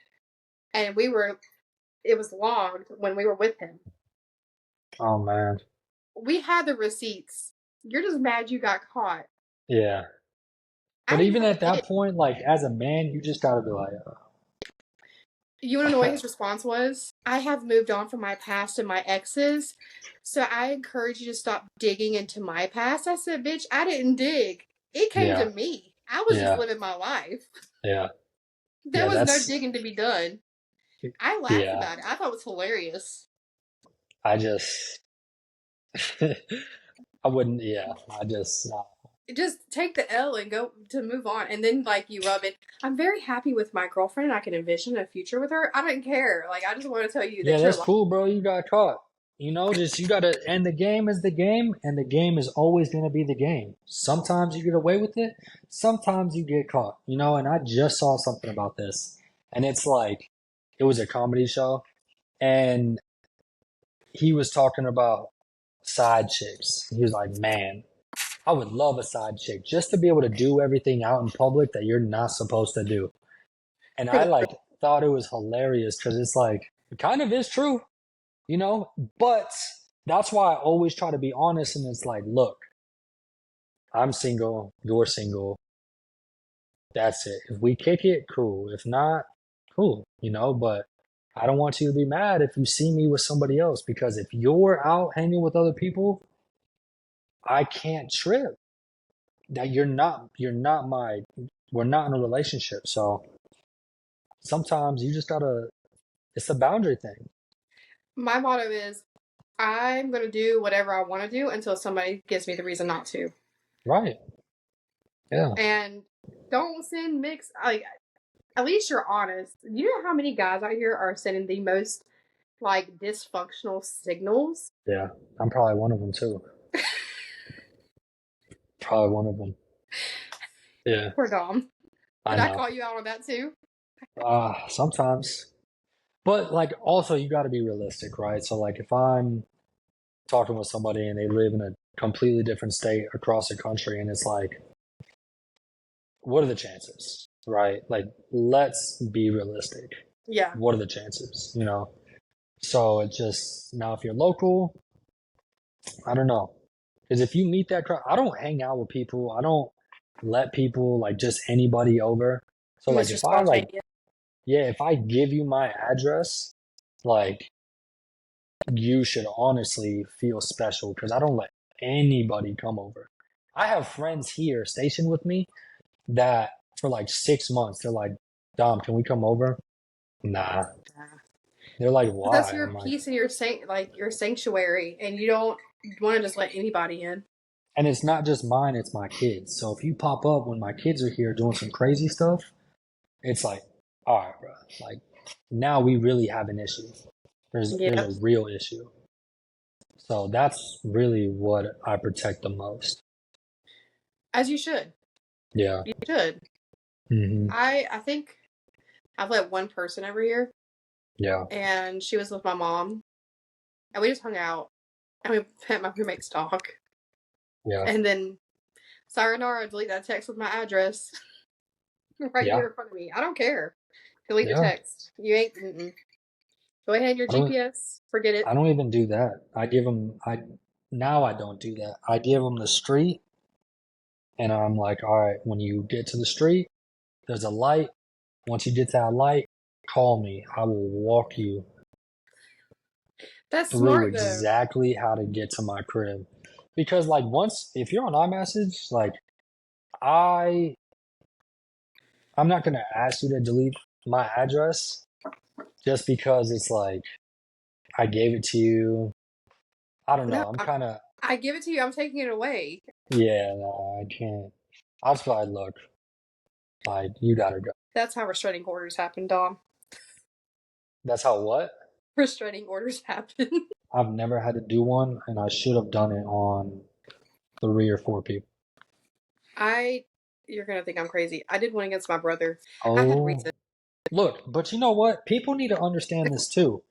and it was logged when we were with him. Oh man, We had the receipts. You're just mad you got caught. yeah. I But didn't even have at a kid. that point, like as a man, you just gotta be like, You want to know what his response was? I have moved on from my past and my exes, so I encourage you to stop digging into my past. I said, bitch, I didn't dig. It came to yeah, me. I was just yeah, living my life. yeah, There yeah. was no That's digging to be done. I laughed yeah. about it. I thought it was hilarious. I just, I wouldn't. Yeah, I just, no. Just take the L and go to move on. And then, like, you rub it. I'm very happy with my girlfriend and I can envision a future with her. I don't care. Like, I just want to tell you Yeah, that you're that's lying. cool, bro. You got caught. You know, just you gotta, and the game is the game, and the game is always gonna be the game. Sometimes you get away with it, sometimes you get caught, you know, and I just saw something about this, and it's like, it was a comedy show, and he was talking about side chicks. He was like, man, I would love a side chick just to be able to do everything out in public that you're not supposed to do. And I like thought it was hilarious because it's like, it kind of is true, you know? But that's why I always try to be honest. And it's like, look, I'm single, you're single. That's it. If we kick it, cool. If not, cool, you know? But I don't want you to be mad if you see me with somebody else because if you're out hanging with other people, I can't trip that we're not in a relationship. So sometimes you just gotta, it's a boundary thing. My motto is I'm going to do whatever I want to do until somebody gives me the reason not to. Right. Yeah. And don't send mixed, like, at least you're honest. You know how many guys out here are sending the most, like, dysfunctional signals? Yeah. I'm probably one of them too. Probably one of them. Yeah. Poor Dom. I Did I know. call you out on that too? Sometimes. But like also you got to be realistic, right? So like if I'm talking with somebody and they live in a completely different state across the country and it's like what are the chances, right? Like let's be realistic. Yeah. What are the chances, you know? So it just now if you're local, I don't know. Because if you meet that crowd, I don't hang out with people. I don't let people like just anybody over. So like Mr. if I like, Spontaneous. yeah, if I give you my address, like you should honestly feel special because I don't let anybody come over. I have friends here stationed with me that for like 6 months, they're like, Dom, can we come over? Nah. Yeah. They're like, But that's why? your I'm like, peace and your like your sanctuary, and you don't want to just let anybody in. and it's not just mine, it's my kids. So if you pop up when my kids are here doing some crazy stuff, it's like, all right, bro. Like now we really have an issue. There's Yep. a real issue. So that's really what I protect the most. As you should. Yeah. You should. Hmm. I think I've let one person over here, Yeah. and she was with my mom, and we just hung out, and we met my roommate's dog, Yeah. and then sayonara, delete that text with my address right Yeah. here in front of me. I don't care. Delete the Yeah. text. You ain't. Mm-mm. Go ahead, your I don't. GPS. Forget it. I don't even do that. I give them. I now I don't do that. I give them the street, and I'm like, all right. When you get to the street, there's a light. Once you get to that light, call me. I will walk you That's through smart though. exactly how to get to my crib. Because like once if you're on iMessage, like I I'm not gonna ask you to delete my address just because it's like I gave it to you. I don't No, know. I'm kind of I give it to you. I'm taking it away. yeah. No, I can't. I'll just be like, look, like you gotta go. That's how restraining orders happen, Dom. That's how what? Restraining orders happen. I've never had to do one, and I should have done it on 3 or 4 people. I. You're gonna think I'm crazy. I did one against my brother. I had Oh, reason. look, but you know what? People need to understand this too.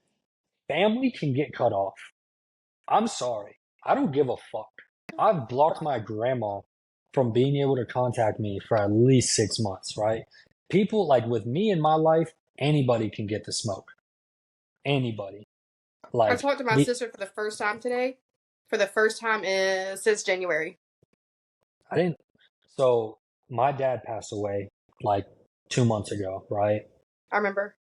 Family can get cut off. I'm sorry. I don't give a fuck. I've blocked my grandma from being able to contact me for at least 6 months, right? People like with me in my life, anybody can get the smoke. Anybody. I Like talked to my the sister for the first time today. For the first time since January. I didn't so my dad passed away like 2 months ago, right? I remember.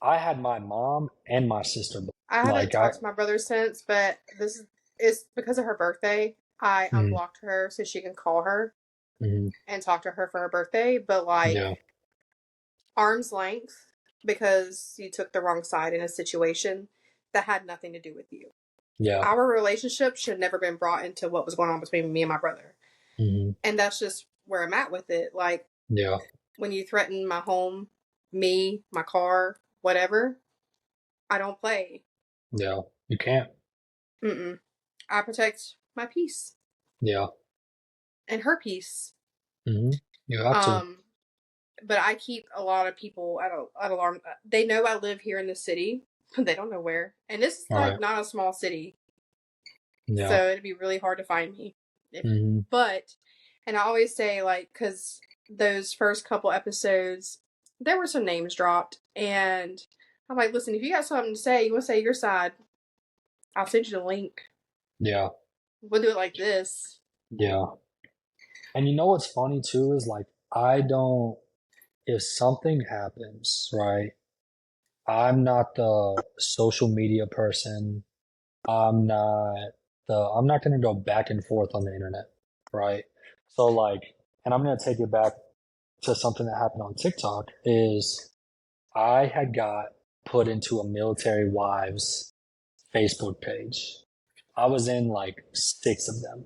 I had my mom and my sister. I haven't Like I talked to my brother since, but this is it's because of her birthday. I mm, unblocked her so she can call her mm, and talk to her for her birthday, but like yeah, arm's length because you took the wrong side in a situation that had nothing to do with you. yeah, Our relationship should have never been brought into what was going on between me and my brother. mm, And that's just where I'm at with it. Like yeah, when you threaten my home, me, my car, whatever, I don't play. yeah. You can't. Mm-mm. I protect my peace Yeah. and her peace. You have to. Um, but I keep a lot of people at alarm. They know I live here in the city, but they don't know where. And this is All like right. not a small city, Yeah. so it'd be really hard to find me. If, Hmm. but, and I always say like, because those first couple episodes, there were some names dropped, and I'm like, listen, if you got something to say, you want to say your side, I'll send you the link. Yeah. We'll do it like this. Yeah. And you know what's funny too is like I don't if something happens, right? I'm not the social media person. I'm not I'm not gonna go back and forth on the internet, right? So like and I'm gonna take it back to something that happened on TikTok is I had got put into a military wives Facebook page. I was in like 6 of them.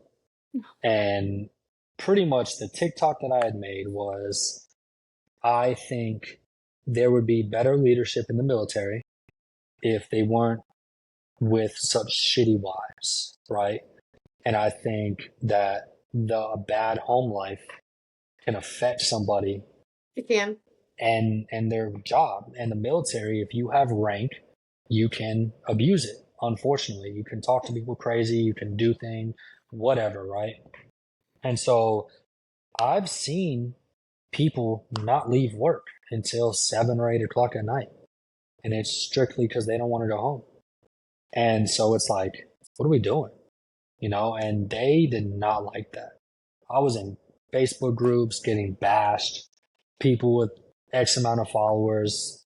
And pretty much the TikTok that I had made was I think there would be better leadership in the military if they weren't with such shitty wives, right? And I think that the bad home life can affect somebody You can. and their job. And the military, if you have rank, you can abuse it. Unfortunately, you can talk to people crazy, you can do things, whatever, right? And so I've seen people not leave work until 7 or 8 o'clock at night. And it's strictly because they don't want to go home. And so it's like, what are we doing? and they did not like that. I was in Facebook groups getting bashed, people with X amount of followers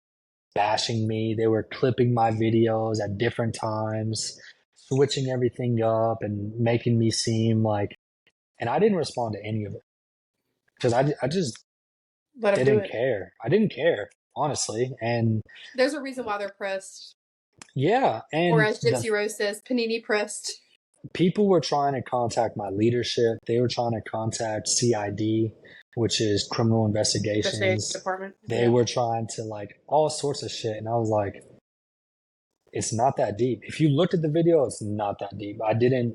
bashing me. They were clipping my videos at different times, switching everything up and making me seem like, and I didn't respond to any of it because I just Let them do didn't it. care. I didn't care, honestly. And There's a reason why they're pressed. yeah, Or and as the Gypsy Rose says, panini pressed. people were trying to contact my leadership. They were trying to contact CID, which is Criminal Investigation Investigations. department. They were trying to like all sorts of shit. And I was like, it's not that deep. If you looked at the video, it's not that deep. I didn't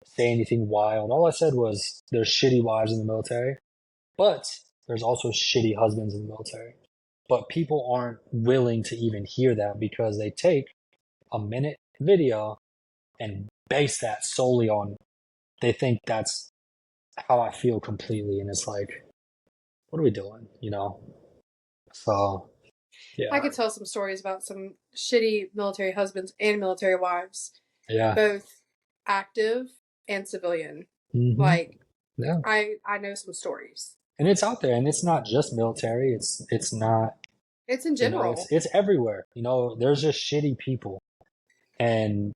say anything wild. All I said was there's shitty wives in the military, but there's also shitty husbands in the military. But people aren't willing to even hear that because they take a minute video and base that solely on, they think that's how I feel completely. And it's like, what are we doing? So, yeah. I could tell some stories about some shitty military husbands and military wives. Yeah. Both active and civilian. Mm-hmm. Like, yeah. I know some stories. And it's out there, and it's not just military. It's not. It's in general. It's everywhere. There's just shitty people. And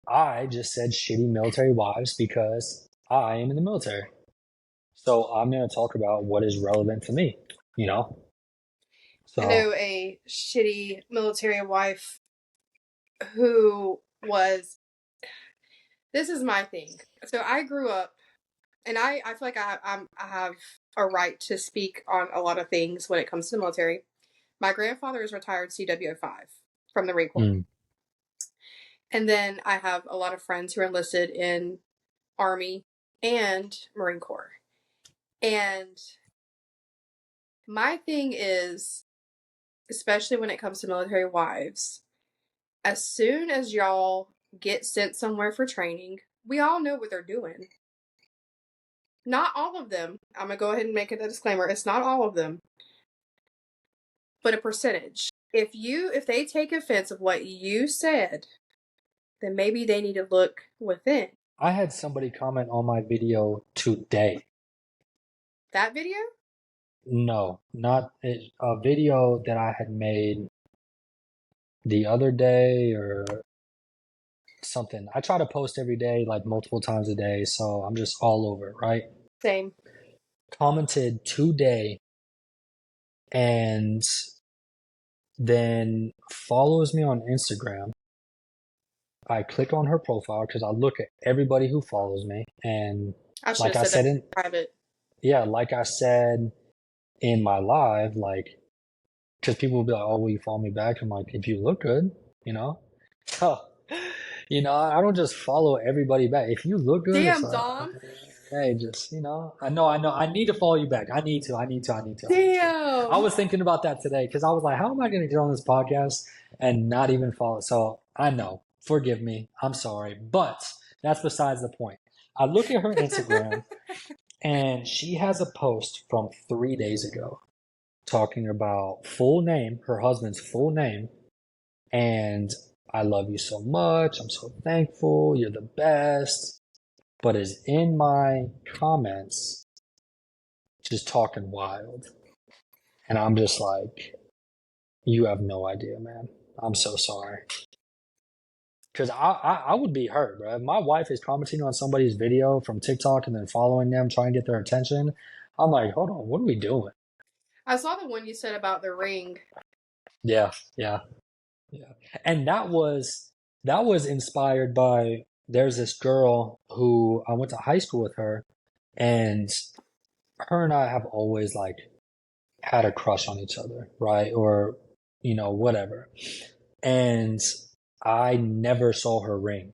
I just said shitty military wives because I am in the military. So I'm going to talk about what is relevant to me, So I know a shitty military wife who was. This is my thing. So I grew up, and I feel like I have a right to speak on a lot of things when it comes to the military. My grandfather is retired CW05 from the Marine Corps. Mm. And then I have a lot of friends who are enlisted in Army and Marine Corps. And my thing is, especially when it comes to military wives, as soon as y'all get sent somewhere for training, we all know what they're doing. Not all of them. I'm going to go ahead and make it a disclaimer. It's not all of them, but a percentage. If they take offense of what you said, then maybe they need to look within. I had somebody comment on my video today. That video? No, not a video that I had made the other day or something. I try to post every day, like multiple times a day, so I'm just all over, right? Same. Commented today and then follows me on Instagram. I click on her profile because I look at everybody who follows me, and like I said in private. Yeah, like I said in my live, like, because people will be like, "Oh, will you follow me back?" I'm like, if you look good, So, I don't just follow everybody back. If you look good, damn, Dom. Hey, just I know. I need to follow you back. I need to. Damn. I was thinking about that today because I was like, how am I going to get on this podcast and not even follow? So I know. Forgive me. I'm sorry, but that's besides the point. I look at her Instagram. And she has a post from 3 days ago talking about full name, her husband's full name, and I love you so much. I'm so thankful. You're the best. But is in my comments just talking wild. And I'm just like, you have no idea, man. I'm so sorry. Because I would be hurt, bro. If my wife is commenting on somebody's video from TikTok and then following them, trying to get their attention, I'm like, hold on, what are we doing? I saw the one you said about the ring. Yeah. And that was inspired by, there's this girl who I went to high school with her, and her and I have always like had a crush on each other, right? Or, whatever. And I never saw her ring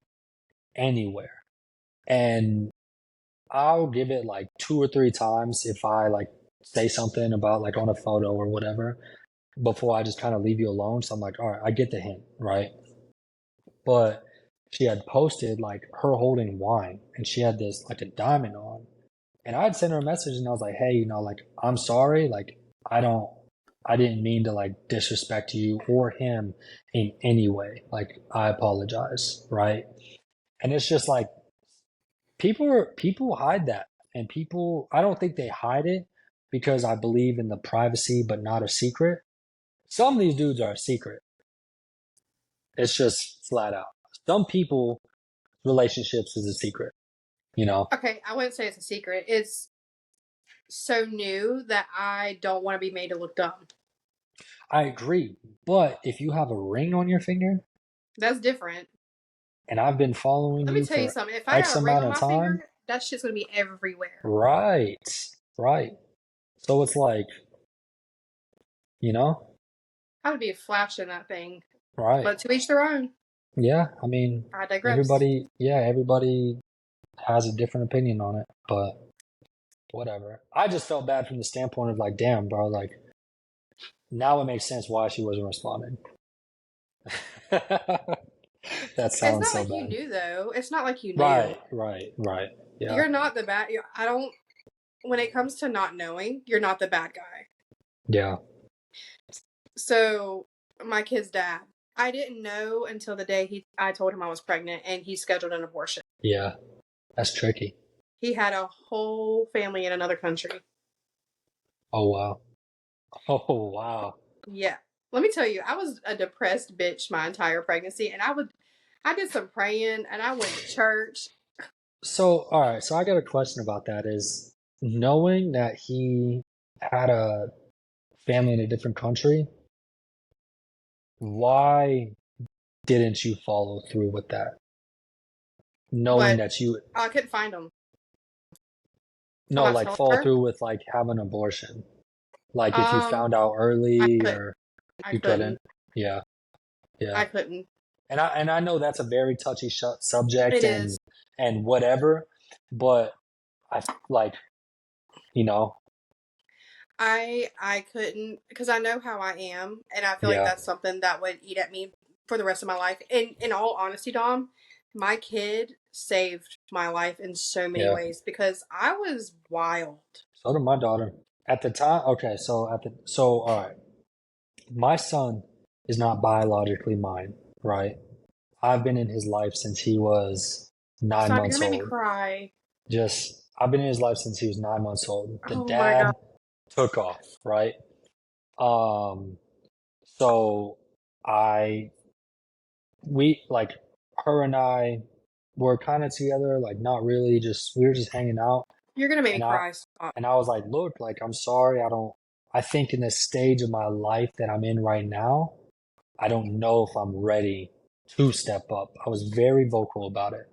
anywhere. And I'll give it like 2 or 3 times if I like say something about like on a photo or whatever before I just kind of leave you alone. So I'm like, all right, I get the hint, right? But she had posted like her holding wine and she had this like a diamond on. And I had sent her a message and I was like, hey, like, I'm sorry. Like, I didn't mean to like disrespect you or him in any way. Like, I apologize, right? And it's just like, people hide that, and people, I don't think they hide it because I believe in the privacy, but not a secret. Some of these dudes are a secret. It's just flat out. Some people relationships is a secret. You know, Okay, I wouldn't say it's a secret. It's so new that I don't want to be made to look dumb. I agree. But if you have a ring on your finger, That's different. and I've been following Let me you tell you for something. If I X got a ring amount on of my time, finger, that shit's gonna be everywhere. right, right. So it's like, you know, I would be flashing that thing. right. But to each their own. Yeah, I mean, I digress. everybody has a different opinion on it, but whatever. I just felt bad from the standpoint of like, damn, bro, like now it makes sense why she wasn't responding. That It's sounds not so like you bad. knew though. It's not like you knew. Right, right, right. Yeah, You're not the bad. I don't. When it comes to not knowing, you're not the bad guy. yeah, So my kid's dad, I didn't know until the day I told him I was pregnant, and he scheduled an abortion. yeah. That's tricky. He had a whole family in another country. Oh wow. Oh wow. Yeah. Let me tell you, I was a depressed bitch my entire pregnancy, and I did some praying, and I went to church. So, all right. So I got a question about that. Is knowing that he had a family in a different country, why didn't you follow through with that? Knowing What? that you, I couldn't find him. I'm no, not like telling follow her. through with like having an abortion. Like if you Um, found out I early couldn't. or I you couldn't. couldn't. Yeah, yeah. I couldn't. And I know that's a very touchy subject It is. and whatever, but I like, you know, I couldn't because I know how I am, and I feel like yeah, that's something that would eat at me for the rest of my life. And in all honesty, Dom, my kid saved my life in so many yeah. ways because I was wild. So did my daughter. At the time, okay, so all right. My son is not biologically mine, right? I've been in his life since he was nine Stop! You're months gonna make me old. cry. Just I've been in his life since he was 9 months old. The Oh my god. dad took off, right? Um, so I we like her and I were kind of together, like not really, just we were just hanging out. You're gonna make me And I cry. Stop. and I was like, look, like I'm sorry, I think in this stage of my life that I'm in right now, I don't know if I'm ready to step up. I was very vocal about it.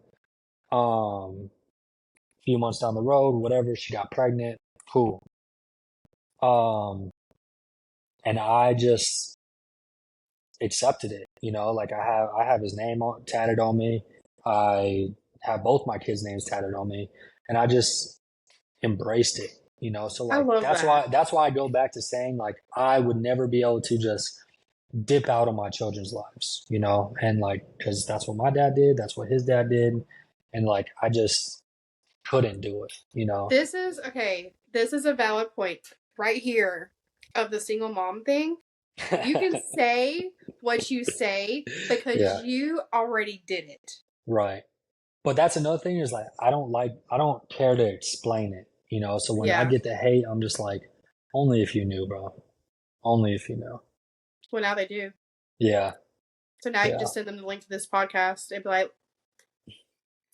A few months down the road, whatever, she got pregnant, cool. Um, and I just accepted it, like I have his name tatted on me. I have both my kids' names tatted on me, and I just embraced it, so I like love that's that. why that's why I go back to saying like I would never be able to just dip out of my children's lives, and like because that's what my dad did, that's what his dad did, and like I just couldn't do it. This is okay. This is a valid point right here of the single mom thing. You can say what you say because Yeah, you already did it. right. But that's another thing is like I don't care to explain it, so when I Yeah. get the hate, I'm just like, only if you knew, bro, only if you knew. Well, now they do. Yeah, So now you yeah, just send them the link to this podcast. It'd be like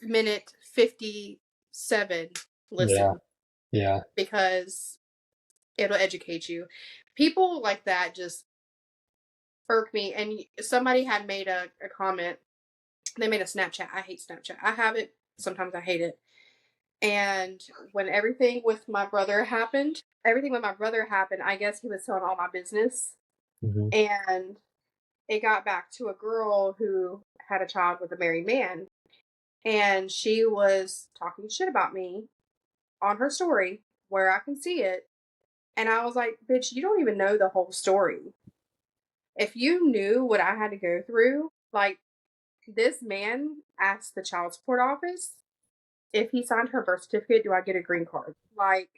minute 57. yeah, Listen, yeah. because it'll educate you. People like that just irk me. And somebody had made a comment. They made a Snapchat. I hate Snapchat. I have it. Sometimes I hate it. And when everything with my brother happened, I guess he was telling all my business. Hmm. And it got back to a girl who had a child with a married man. And she was talking shit about me on her story where I can see it. And I was like, bitch, you don't even know the whole story. If you knew what I had to go through, like this man asked the child support office if he signed her birth certificate, do I get a green card? Like,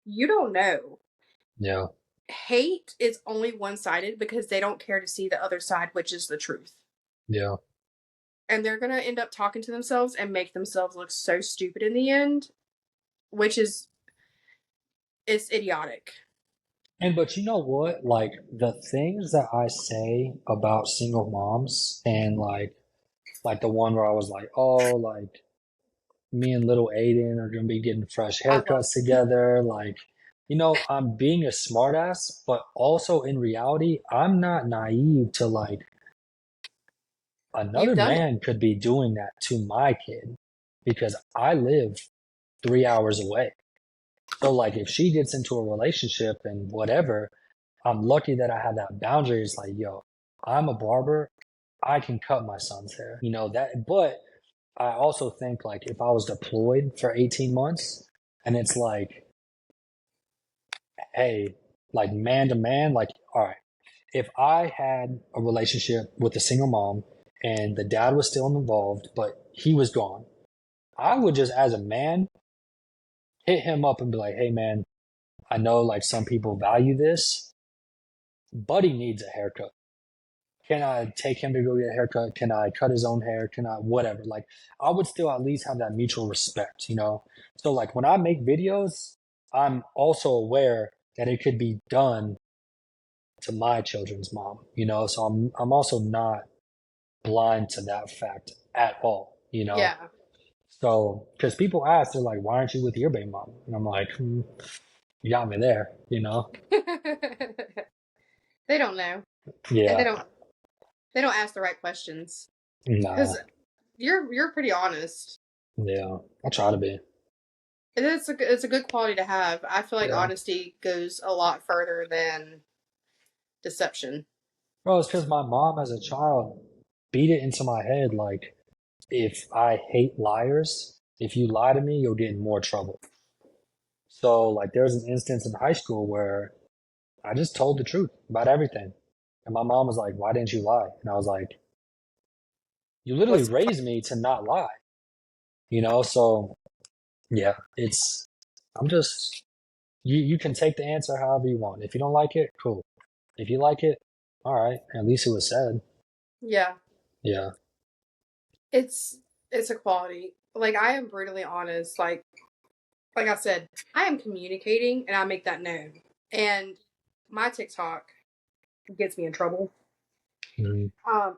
you don't know. Yeah, Hate is only one sided because they don't care to see the other side, which is the truth. yeah. and they're gonna end up talking to themselves and make themselves look so stupid in the end, which is it's idiotic. And but you know what? Like the things that I say about single moms and like the one where I was like, oh, like me and little Aiden are gonna be getting fresh I love haircuts together. Like, I'm being a smartass, but also in reality, I'm not naive to like you've another done it. man could be doing that to my kid because I live 3 hours away. So like if she gets into a relationship and whatever, I'm lucky that I have that boundary. It's like, yo, I'm a barber. I can cut my son's hair. That, but I also think like if I was deployed for 18 months and it's like, hey, like man to man, like, all right, if I had a relationship with a single mom and the dad was still involved, but he was gone, I would just, as a man, hit him up and be like, hey, man, I know like some people value this. Buddy needs a haircut. Can I take him to go get a haircut? Can I cut his own hair? Can I, whatever? Like, I would still at least have that mutual respect. So, like, when I make videos, I'm also aware that it could be done to my children's mom. So I'm also not blind to that fact at all. Yeah. So, because people ask, they're like, why aren't you with your baby mom? And I'm like, you got me there. They don't know, and Yeah, they don't ask the right questions nah, because you're pretty honest. yeah, I try to be. It's a good quality to have. I feel like Yeah. honesty goes a lot further than deception. Bro, it's because my mom as a child beat it into my head like, if I hate liars, if you lie to me, you'll get in more trouble. So, like, there was an instance in high school where I just told the truth about everything. And my mom was like, why didn't you lie? And I was like, you literally What's raised me to not lie. So yeah, I'm just, you can take the answer however you want. If you don't like it, cool. If you like it, all right. At least it was said. yeah? Yeah. It's it's a quality. Like I am brutally honest. Like I said, I am communicating and I make that known. And my TikTok gets me in trouble. Mhm.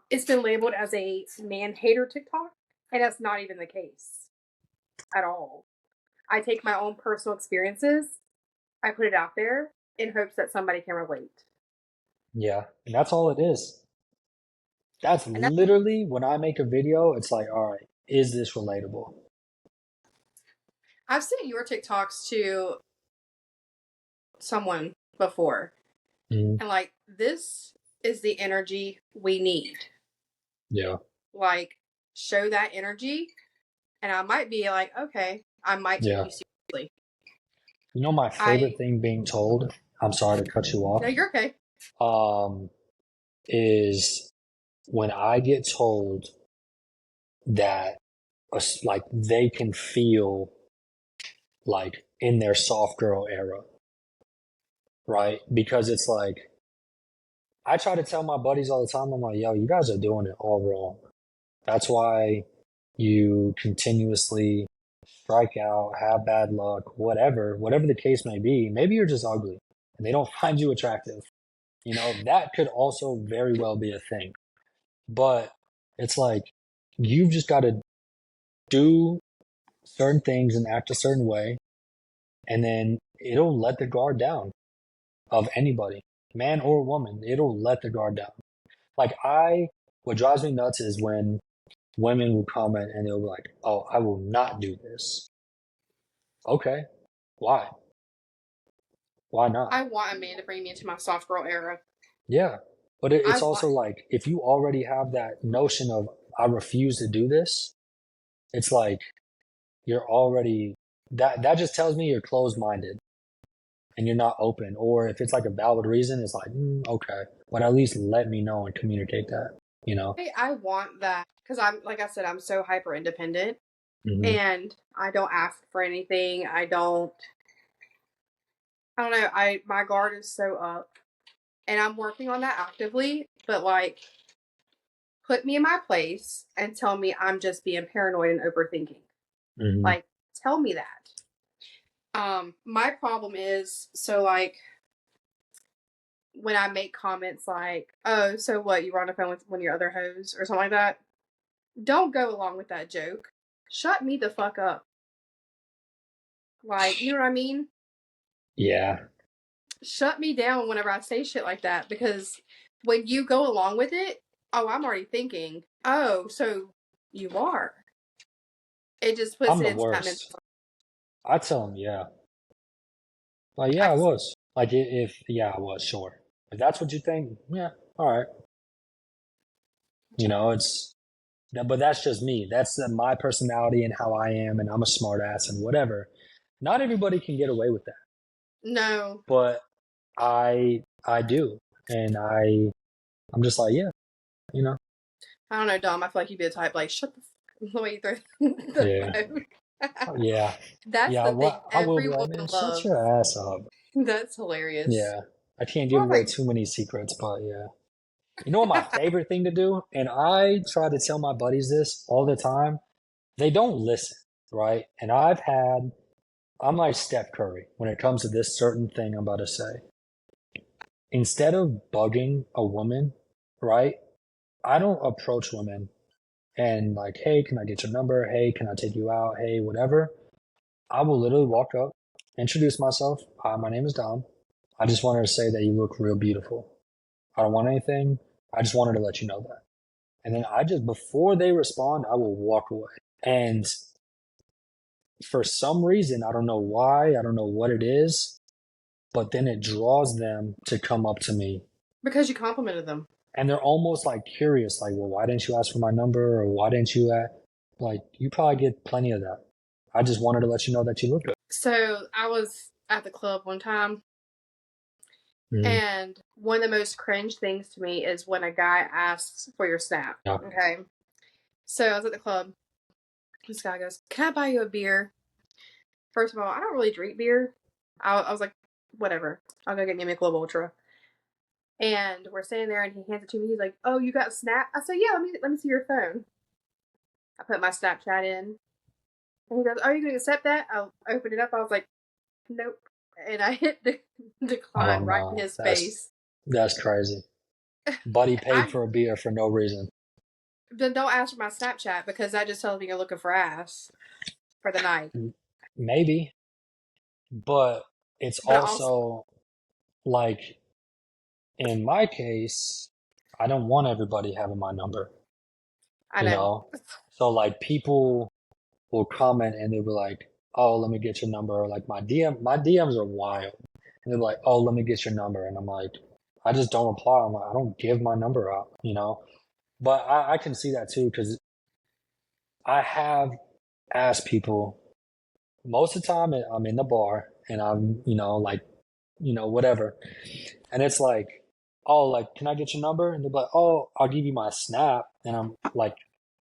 It's been labeled as a man hater TikTok, and that's not even the case at all. I take my own personal experiences, I put it out there in hopes that somebody can relate. Yeah. And that's all it is. That's And that's literally when I make a video, it's like, all right, is this relatable? I've sent your TikToks to someone before, Mhm. and like this is the energy we need. Yeah. Like show that energy, and I might be like, okay, I might take Yeah. you seriously. My I favorite thing being told, I'm sorry to cut you No, off, you're okay. um, is when I get told that like they can feel like in their soft girl era, right? Because it's like I try to tell my buddies all the time, I'm like, yo, you guys are doing it all wrong. That's why you continuously strike out, have bad luck, whatever the case may be. Maybe you're just ugly and they don't find you attractive. That could also very well be a thing. But it's like you've just got to do certain things and act a certain way, and then it'll let the guard down of anybody, man or woman. It'll let the guard down. Like what drives me nuts is when women will comment and they'll be like, "Oh, I will not do this." Okay, why? Why not? I want a man to bring me into my soft girl era. Yeah, but I it's also want like if you already have that notion of I refuse to do this, it's like you're already that just tells me you're closed minded and you're not open. Or if it's like a valid reason, it's like okay, but at least let me know and communicate that. I want that because I'm like I said, I'm so hyper independent Hmm. and I don't ask for anything. I don't know. I my guard is so up, and I'm working on that actively. But like put me in my place and tell me I'm just being paranoid and overthinking. Mm-hmm. Like, tell me that. My problem is, so like when I make comments like, "Oh, so what? You were on the phone with one of your other hoes or something like that." Don't go along with that joke. Shut me the fuck up. Like, you know what I mean? Yeah. Shut me down whenever I say shit like that, because when you go along with it, oh, I'm already thinking, oh, so you are. It just puts I'm it the into that mental. worst. I tell them, yeah. Like, yeah, I, I was. Like, if yeah, I was, sure. If that's what you think, yeah, all right. You know, but that's just me. That's my personality and how I am, and I'm a smart ass and whatever. Not everybody can get away with that, no, but I do, and I'm just like, yeah, you know, I don't know, Dom. I feel like you'd be the type like, shut the fuck the way you throw the yeah, phone. yeah, That's yeah. the thing What I will be like, everyone man, shut loves. your ass up. That's hilarious. Yeah, I can't I give was away like, too many secrets, but yeah. You know what my favorite thing to do? And I try to tell my buddies this all the time. They don't listen, right? And I'm like Steph Curry when it comes to this certain thing I'm about to say. Instead of bugging a woman, right? I don't approach women and like, hey, can I get your number? Hey, can I take you out? Hey, whatever. I will literally walk up, introduce myself. Hi, my name is Dom. I just wanted to say that you look real beautiful. I don't want anything. I just wanted to let you know that. And then before they respond, I will walk away. And for some reason, I don't know why, I don't know what it is, but then it draws them to come up to me. because you complimented them. And they're almost like curious, like, well, why didn't you ask for my number? Or why didn't you, like, you probably get plenty of that. I just wanted to let you know that you look good. So I was at the club one time, Mm-hmm. and one of the most cringe things to me is when a guy asks for your snap. Yeah. Okay. So I was at the club. This guy goes, "Can I buy you a beer?" First of all, I don't really drink beer. I was like, whatever. I'll go get me a Michelob Ultra. And we're sitting there, and he hands it to me. He's like, "Oh, you got Snap?" I said, "Yeah. Let me see your phone." I put my Snapchat in, and he goes, "Oh, you gonna accept that?" I opened it up. I was like, "Nope," and I hit the Oh decline right in no, his face. that's crazy. Buddy paid I for a beer for no reason. Then don't ask for my Snapchat, because that just tells me you're looking for ass for the night. Maybe, but it's But also, also like in my case, I don't want everybody having my number, I you know. know? So like people will comment and they'll be like, "Oh, let me get your number." Or like my DMs are wild. And they're like, "Oh, let me get your number." And I'm like, I just don't reply. I'm like, I don't give my number out, you know? But I can see that too, because I have asked people most of the time I'm in the bar and I'm, like, whatever. And it's like, oh, like, can I get your number? And they're like, oh, I'll give you my snap. And I'm like,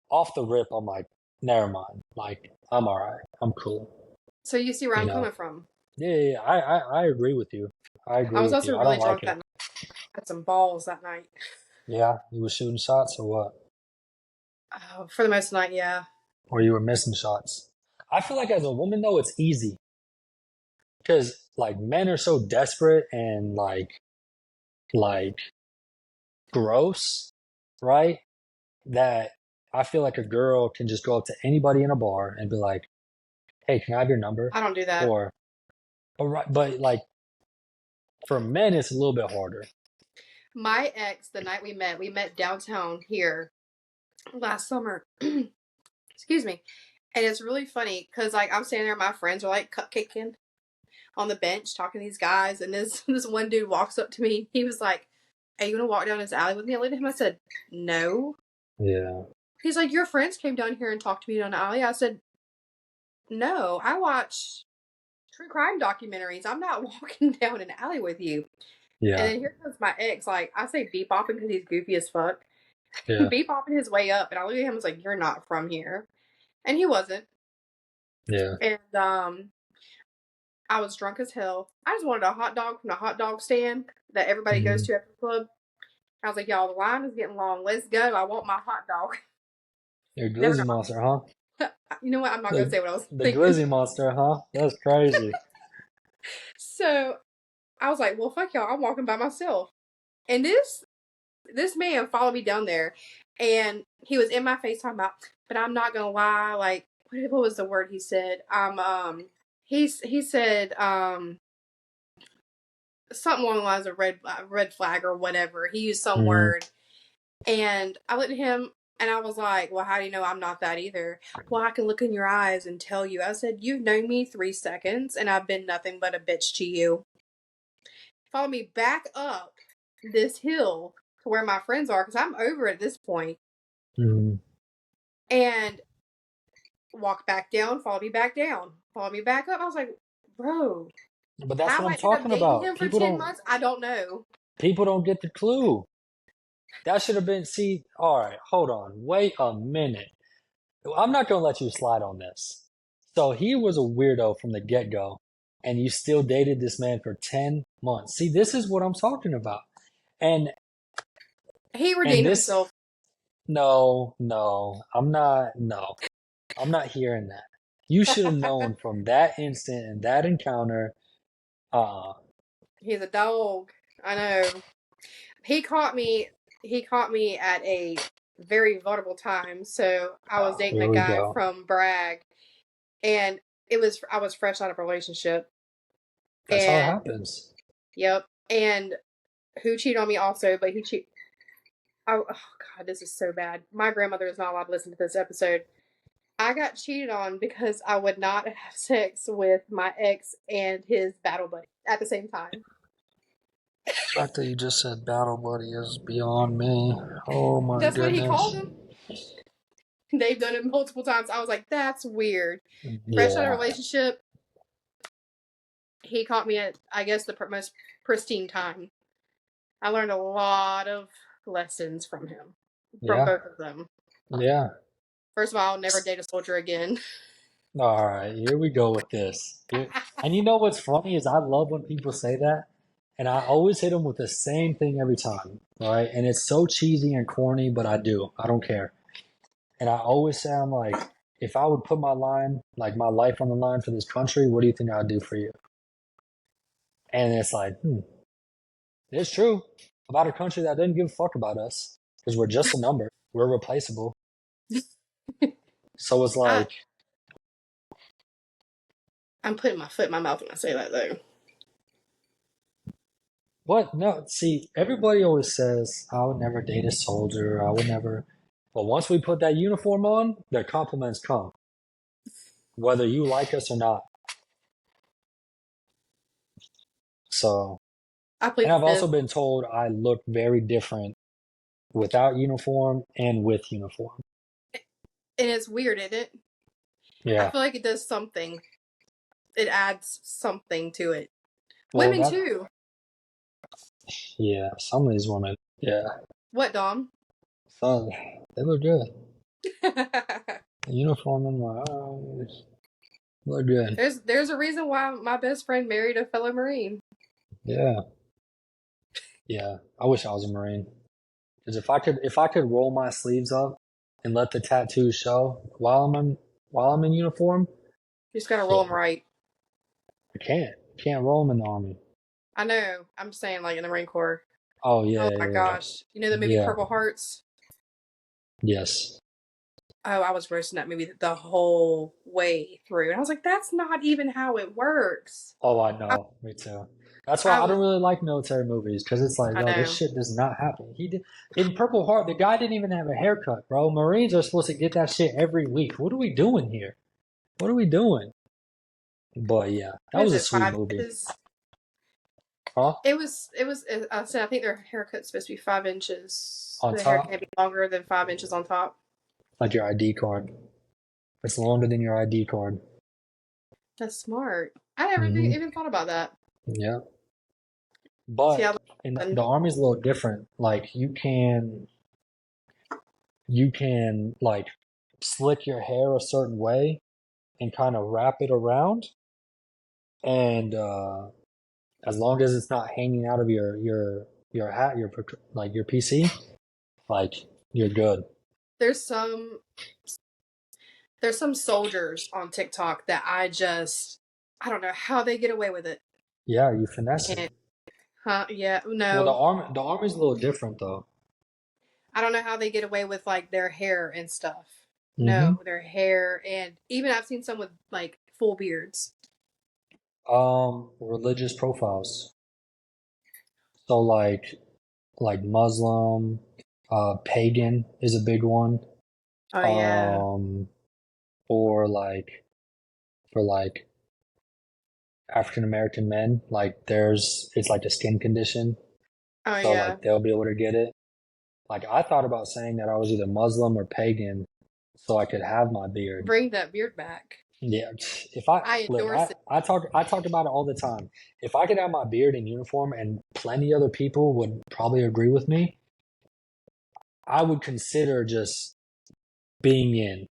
off the rip, I'm like, never mind. Like, I'm all right. I'm cool. So you see where You I'm know? coming from. Yeah. I agree with you. I I agree was with also you. I don't really like drunk it. that night. I had some balls that night. Yeah. You were shooting shots or what? Oh, for the most of the night, yeah. Or you were missing shots? I feel like as a woman, though, it's easy. Because, like, men are so desperate and, like, gross, right? That I feel like a girl can just go up to anybody in a bar and be like, "Hey, can I have your number?" I don't do that. Or, but like for men, it's a little bit harder. My ex, the night we met downtown here last summer. Excuse me. And it's really funny because like I'm standing there, my friends are like cupcaking on the bench talking to these guys, and this one dude walks up to me. He was like, "Are you gonna walk down this alley with me?" I looked at him. I said, "No." Yeah, He's like, "Your friends came down here and talked to me down the alley." I said, "No, I watch true crime documentaries. I'm not walking down an alley with you." And yeah, then here comes my ex. Like I say, beep-bopping because he's goofy as fuck. yeah, Beep-bopping his way up, and I look at him and was like, "You're not from here," and he wasn't. yeah. And I was drunk as hell. I just wanted a hot dog from the hot dog stand that everybody goes Hmm. to at the club. I was like, y'all, the line is getting long. Let's go. I want my hot dog. You're a Never glizzy monster, huh? know. You know what? I'm not gonna The, say what I was the thinking. glizzy monster, huh? That's crazy. So I was like, well, fuck y'all. I'm walking by myself. And this man followed me down there, and he was in my face talking about, but I'm not gonna lie, like what was the word he said? He said something along the lines of red flag or whatever. He used some Mm, word, and I looked at him and I was like, well, how do you know I'm not that either? Well, I can look in your eyes and tell you. I said, you've known me 3 seconds, and I've been nothing but a bitch to you. Follow me back up this hill to where my friends are, because I'm over at this point, mm. and walk back down, follow me back down, follow me back up. I was like, bro, But that's how what I'm I end up talking dating about. him for 10 months, I don't know. People don't get the clue. That should have been, see, all right, hold on. Wait a minute. I'm not going to let you slide on this. So he was a weirdo from the get-go, and you still dated this man for 10 months. See, this is what I'm talking about. And He and redeemed this himself. no, no. I'm not hearing that. You should have known from that instant and that encounter, uh, He's a dog. I know. He caught me. He caught me at a very vulnerable time. So I was dating here a we guy go. from Bragg, and I was fresh out of a relationship, That's how it and happens. yep, and who cheated on me also, but he cheated. Oh God, this is so bad. My grandmother is not allowed to listen to this episode. I got cheated on because I would not have sex with my ex and his battle buddy at the same time. The fact that you just said battle buddy is beyond me. Oh my That's what he called goodness. him. They've done it multiple times. I was like, that's weird. Fresh out of a Yeah, relationship, he caught me at, I guess, the most pristine time. I learned a lot of lessons from him, from yeah, both of them. yeah. First of all, I'll never date a soldier again. All right, here we go with this. And you know what's funny is I love when people say that, and I always hit them with the same thing every time, right? And it's so cheesy and corny, but I do. I don't care. And I always say, I'm like, if I would put my line, like my life on the line for this country, what do you think I'd do for you? And it's like, it's true about a country that doesn't give a fuck about us because we're just a number. We're replaceable. So it's I, like, I'm putting my foot in my mouth when I say that, though. what? No, see, everybody always says, I would never date a soldier. I would never. But once we put that uniform on, the compliments come, whether you like us or not. So, I and plead the I've also fifth. been told I look very different without uniform and with uniform. And it's weird, isn't it? I Yeah. feel like it does something. It adds something to it. Well, Women, too. yeah, some of these women, yeah, What, Dom? some, they look good. there's The uniform, I'm like, oh, look good. there's a reason why my best friend married a fellow Marine. Yeah. Yeah. I wish I was a Marine. Because if I could roll my sleeves up and let the tattoos show while I'm in uniform, You just gotta roll them yeah, right. I can't roll them in the army. I know. I'm just saying, like in the Marine Corps. Oh Oh yeah, my yeah, gosh. You know the movie yeah, Purple Hearts? yes. Oh, I was roasting that movie the whole way through. And I was like, that's not even how it works. Oh, I I, know, me too. That's why I I was, don't really like military movies because it's like, I oh, this know. shit does not happen. He did in Purple Heart. The guy didn't even have a haircut, bro. Marines are supposed to get that shit every week. What are we doing here? What are we doing? But yeah, that What is was a it, sweet 5 inches? movie. Huh? I said, I think their haircut's supposed to be 5 inches. On The hair top, can't be longer than 5 inches on top. like your ID card. It's longer than your ID card. That's smart. I never Hmm. even thought about that. Yeah. See, But I in learned. the army's a little different. Like you can like slick your hair a certain way and kind of wrap it around, and as long as it's not hanging out of your your hat, like your PC, like you're good. There's some soldiers on TikTok that I don't know how they get away with it. Yeah, you finesse it. Can't, huh? Yeah, Well, no. the army's a little different though. I don't know how they get away with like their hair and stuff. Mm-hmm. No, their hair, and even I've seen some with like full beards. Religious profiles. So like Muslim, pagan is a big one. Oh yeah. Or for like African American men, like it's like a skin condition. Oh So yeah. like they'll be able to get it. Like I thought about saying that I was either Muslim or pagan so I could have my beard. Bring that beard back. Yeah, if I endorse it. I talk about it all the time. If I could have my beard in uniform and plenty other people would probably agree with me, I would consider just being in.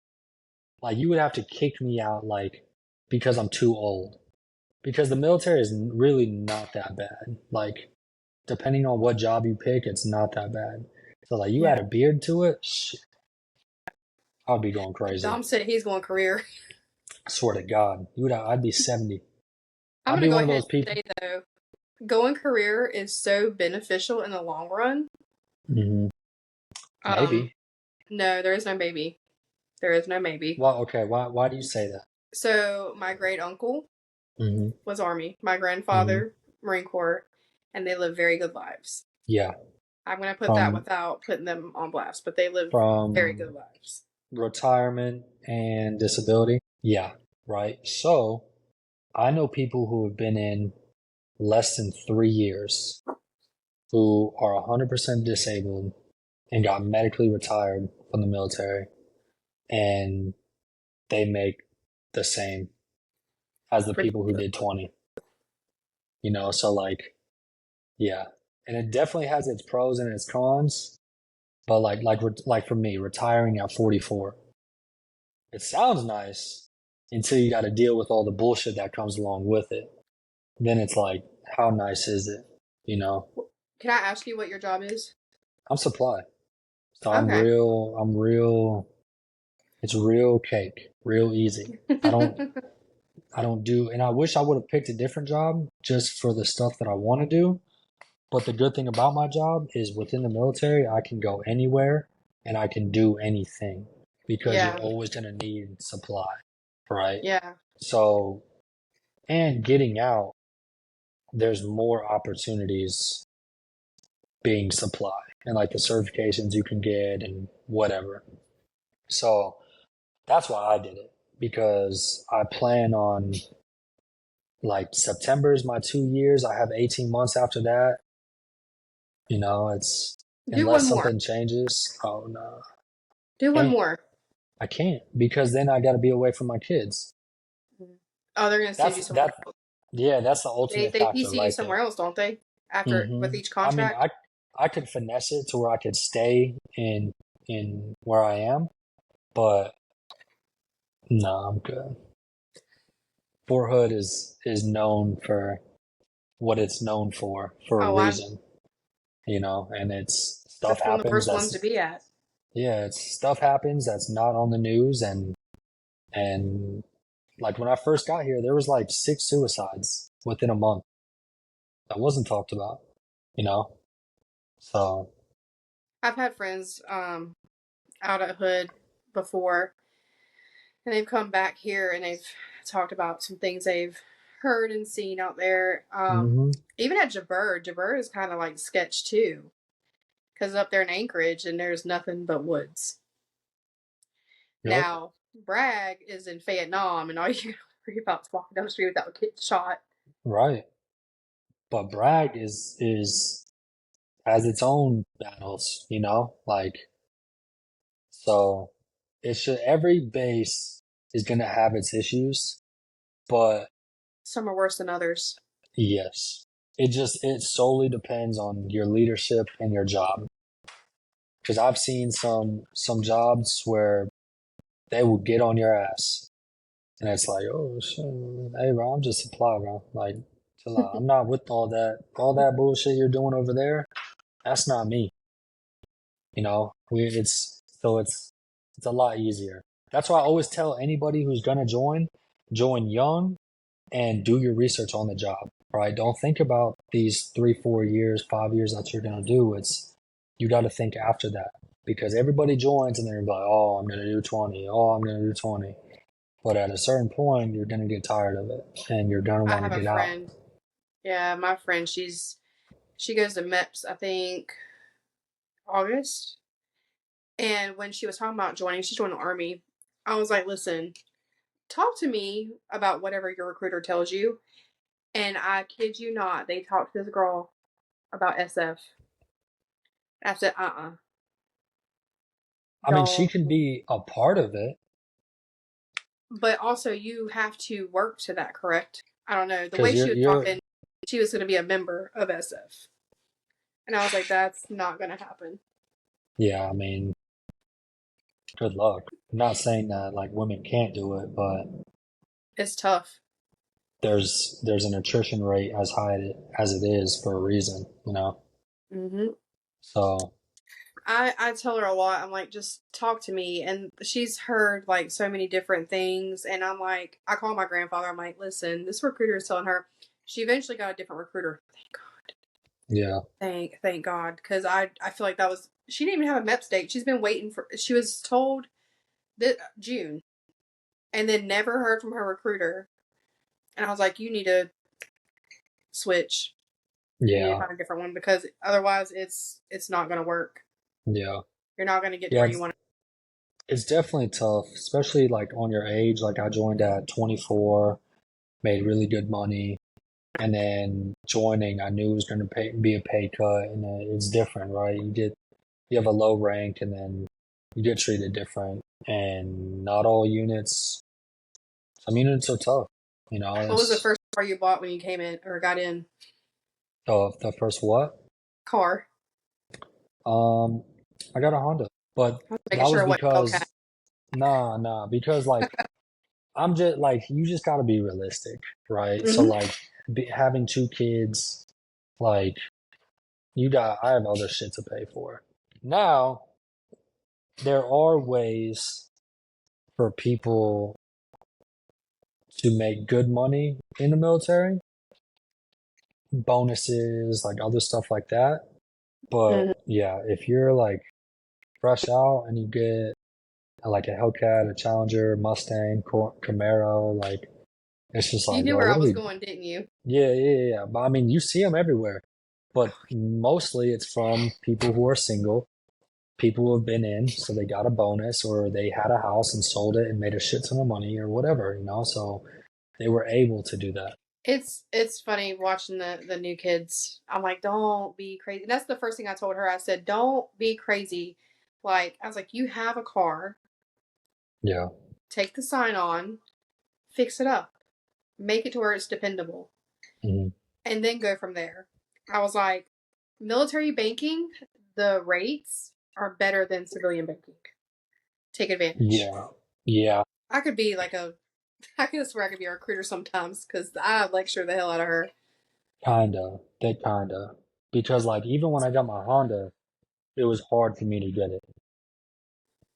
Like you would have to kick me out like because I'm too old. Because the military is really not that bad. Like depending on what job you pick, it's not that bad. So like you add a beard to it, shit, I'd be going crazy. Dom said he's going career. I swear to God, I'd be 70. I'm I'd gonna be go one of ahead those people. and say though, going career is so beneficial in the long run. Mm-hmm. Maybe. No, there is no maybe. There is no maybe. Well, okay. Why do you say that? So my great uncle was Army. My grandfather, Marine Corps, and they live very good lives. Yeah. I'm gonna put that without putting them on blast, but they live very good lives. Retirement and disability. Yeah. Right. So I know people who have been in less than 3 years who are 100% disabled and got medically retired from the military, and they make the same as the people who did 20. You know, so like, yeah. And it definitely has its pros and its cons, but like for me, retiring at 44, it sounds nice until you got to deal with all the bullshit that comes along with it. Then it's like, how nice is it? You know? Can I ask you what your job is? I'm supply. So Okay. it's real cake, real easy. I don't do, and I wish I would have picked a different job just for the stuff that I want to do. But the good thing about my job is within the military, I can go anywhere and I can do anything because you're always going to need supply, right? Yeah. So, and getting out, there's more opportunities being supply and like the certifications you can get and whatever. So that's why I did it, because I plan on like September is my 2 years. I have 18 months after that. You know, it's Do one unless more. something changes. Oh no. Do one more. I can't because then I got to be away from my kids. Oh, they're gonna send you somewhere else. Yeah, that's the ultimate They factor PC you somewhere else, don't they? After with each contract. I mean, I could finesse it to where I could stay in where I am, but no, I'm good. Fort Hood is known for what it's known for a reason, you know, and it's stuff that's one of the happens. worst ones to be at. Yeah, it's stuff happens that's not on the news, and like when I first got here, there was like 6 suicides within a month that wasn't talked about, you know. So I've had friends out at Hood before, and they've come back here and they've talked about some things they've heard and seen out there. Even at Jabir is kind of like sketch too, because up there in Anchorage and there's nothing but woods. Yep. Now Bragg is in Vietnam, and all you worry about is walking down the street without getting shot. Right, but Bragg is has its own battles, you know, like so. Every base is gonna have its issues, but some are worse than others. Yes. It solely depends on your leadership and your job. Because I've seen some jobs where they will get on your ass, and it's like, oh shit, hey bro, I'm just supply, bro. Like, chill out. I'm not with all that bullshit you're doing over there. That's not me. It's a lot easier. That's why I always tell anybody who's gonna join young and do your research on the job, right? Don't think about these 3, 4 years, 5 years that you're gonna do. You got to think after that because everybody joins and they're like, oh, I'm gonna do 20. Oh, I'm gonna do 20. But at a certain point, you're gonna get tired of it and you're gonna I want to have a get out. friend. Yeah, my friend. She goes to MEPS. I think August. And when she was talking about joining, she joined the army. I was like, listen, talk to me about whatever your recruiter tells you. And I kid you not, they talked to this girl about SF. I said, I mean, she don't. can be a part of it But also, you have to work to that, correct? I don't know. The because way she was you're talking, she was going to be a member of SF. And I was like, that's not going to happen. yeah, I mean, good luck. I'm not saying that like women can't do it, but It's tough. there's an attrition rate as high as it is for a reason, you know. Hmm. So I tell her a lot. I'm like, just talk to me. And she's heard like so many different things. And I'm like, I call my grandfather. I'm like, listen, this recruiter is telling her. She eventually got a different recruiter. Thank God. yeah, Thank God. Because I feel like that was, she didn't even have a MEPS date. She's been waiting for, she was told that June and then never heard from her recruiter. And I was like, you need to switch. You need to yeah, find a different one because otherwise it's not going to work. yeah, You're not going to get to yeah. where you want to. It's definitely tough, especially like on your age. Like I joined at 24, made really good money, and then joining, I knew it was going to be a pay cut, and it's different, right? You have a low rank, and then you get treated different, and not all units. Some units are tough, you know. What was the It's first car you bought when you came in or got in? the first what? Car. Um, I got a Honda, but I was making that was sure what Hellcat. because because like I'm just like you just got to be realistic, right? So Mm-hmm. like having 2 kids, like I have other shit to pay for. Now, there are ways for people to make good money in the military, bonuses, like other stuff like that. But Mm-hmm. yeah, if you're like fresh out and you get like a Hellcat, a Challenger, Mustang, Camaro, like it's just You like, knew bro, where what I are was we? going, didn't you? Yeah, yeah, yeah. But I mean, you see them everywhere. But mostly it's from people who are single, people who have been in, so they got a bonus, or they had a house and sold it and made a shit ton of money, or whatever, you know. So they were able to do that. It's funny watching the new kids. I'm like, don't be crazy. That's the first thing I told her. I said, don't be crazy. Like I was like, you have a car, Yeah. take the sign on, fix it up, make it to where it's dependable, Hmm. and then go from there. I was like, military banking, the rates are better than civilian banking. Take advantage. Yeah. Yeah. I could be like I could swear I could be a recruiter sometimes because I lecture the hell out of her. Kinda. They kinda. Because like even when I got my Honda, it was hard for me to get it.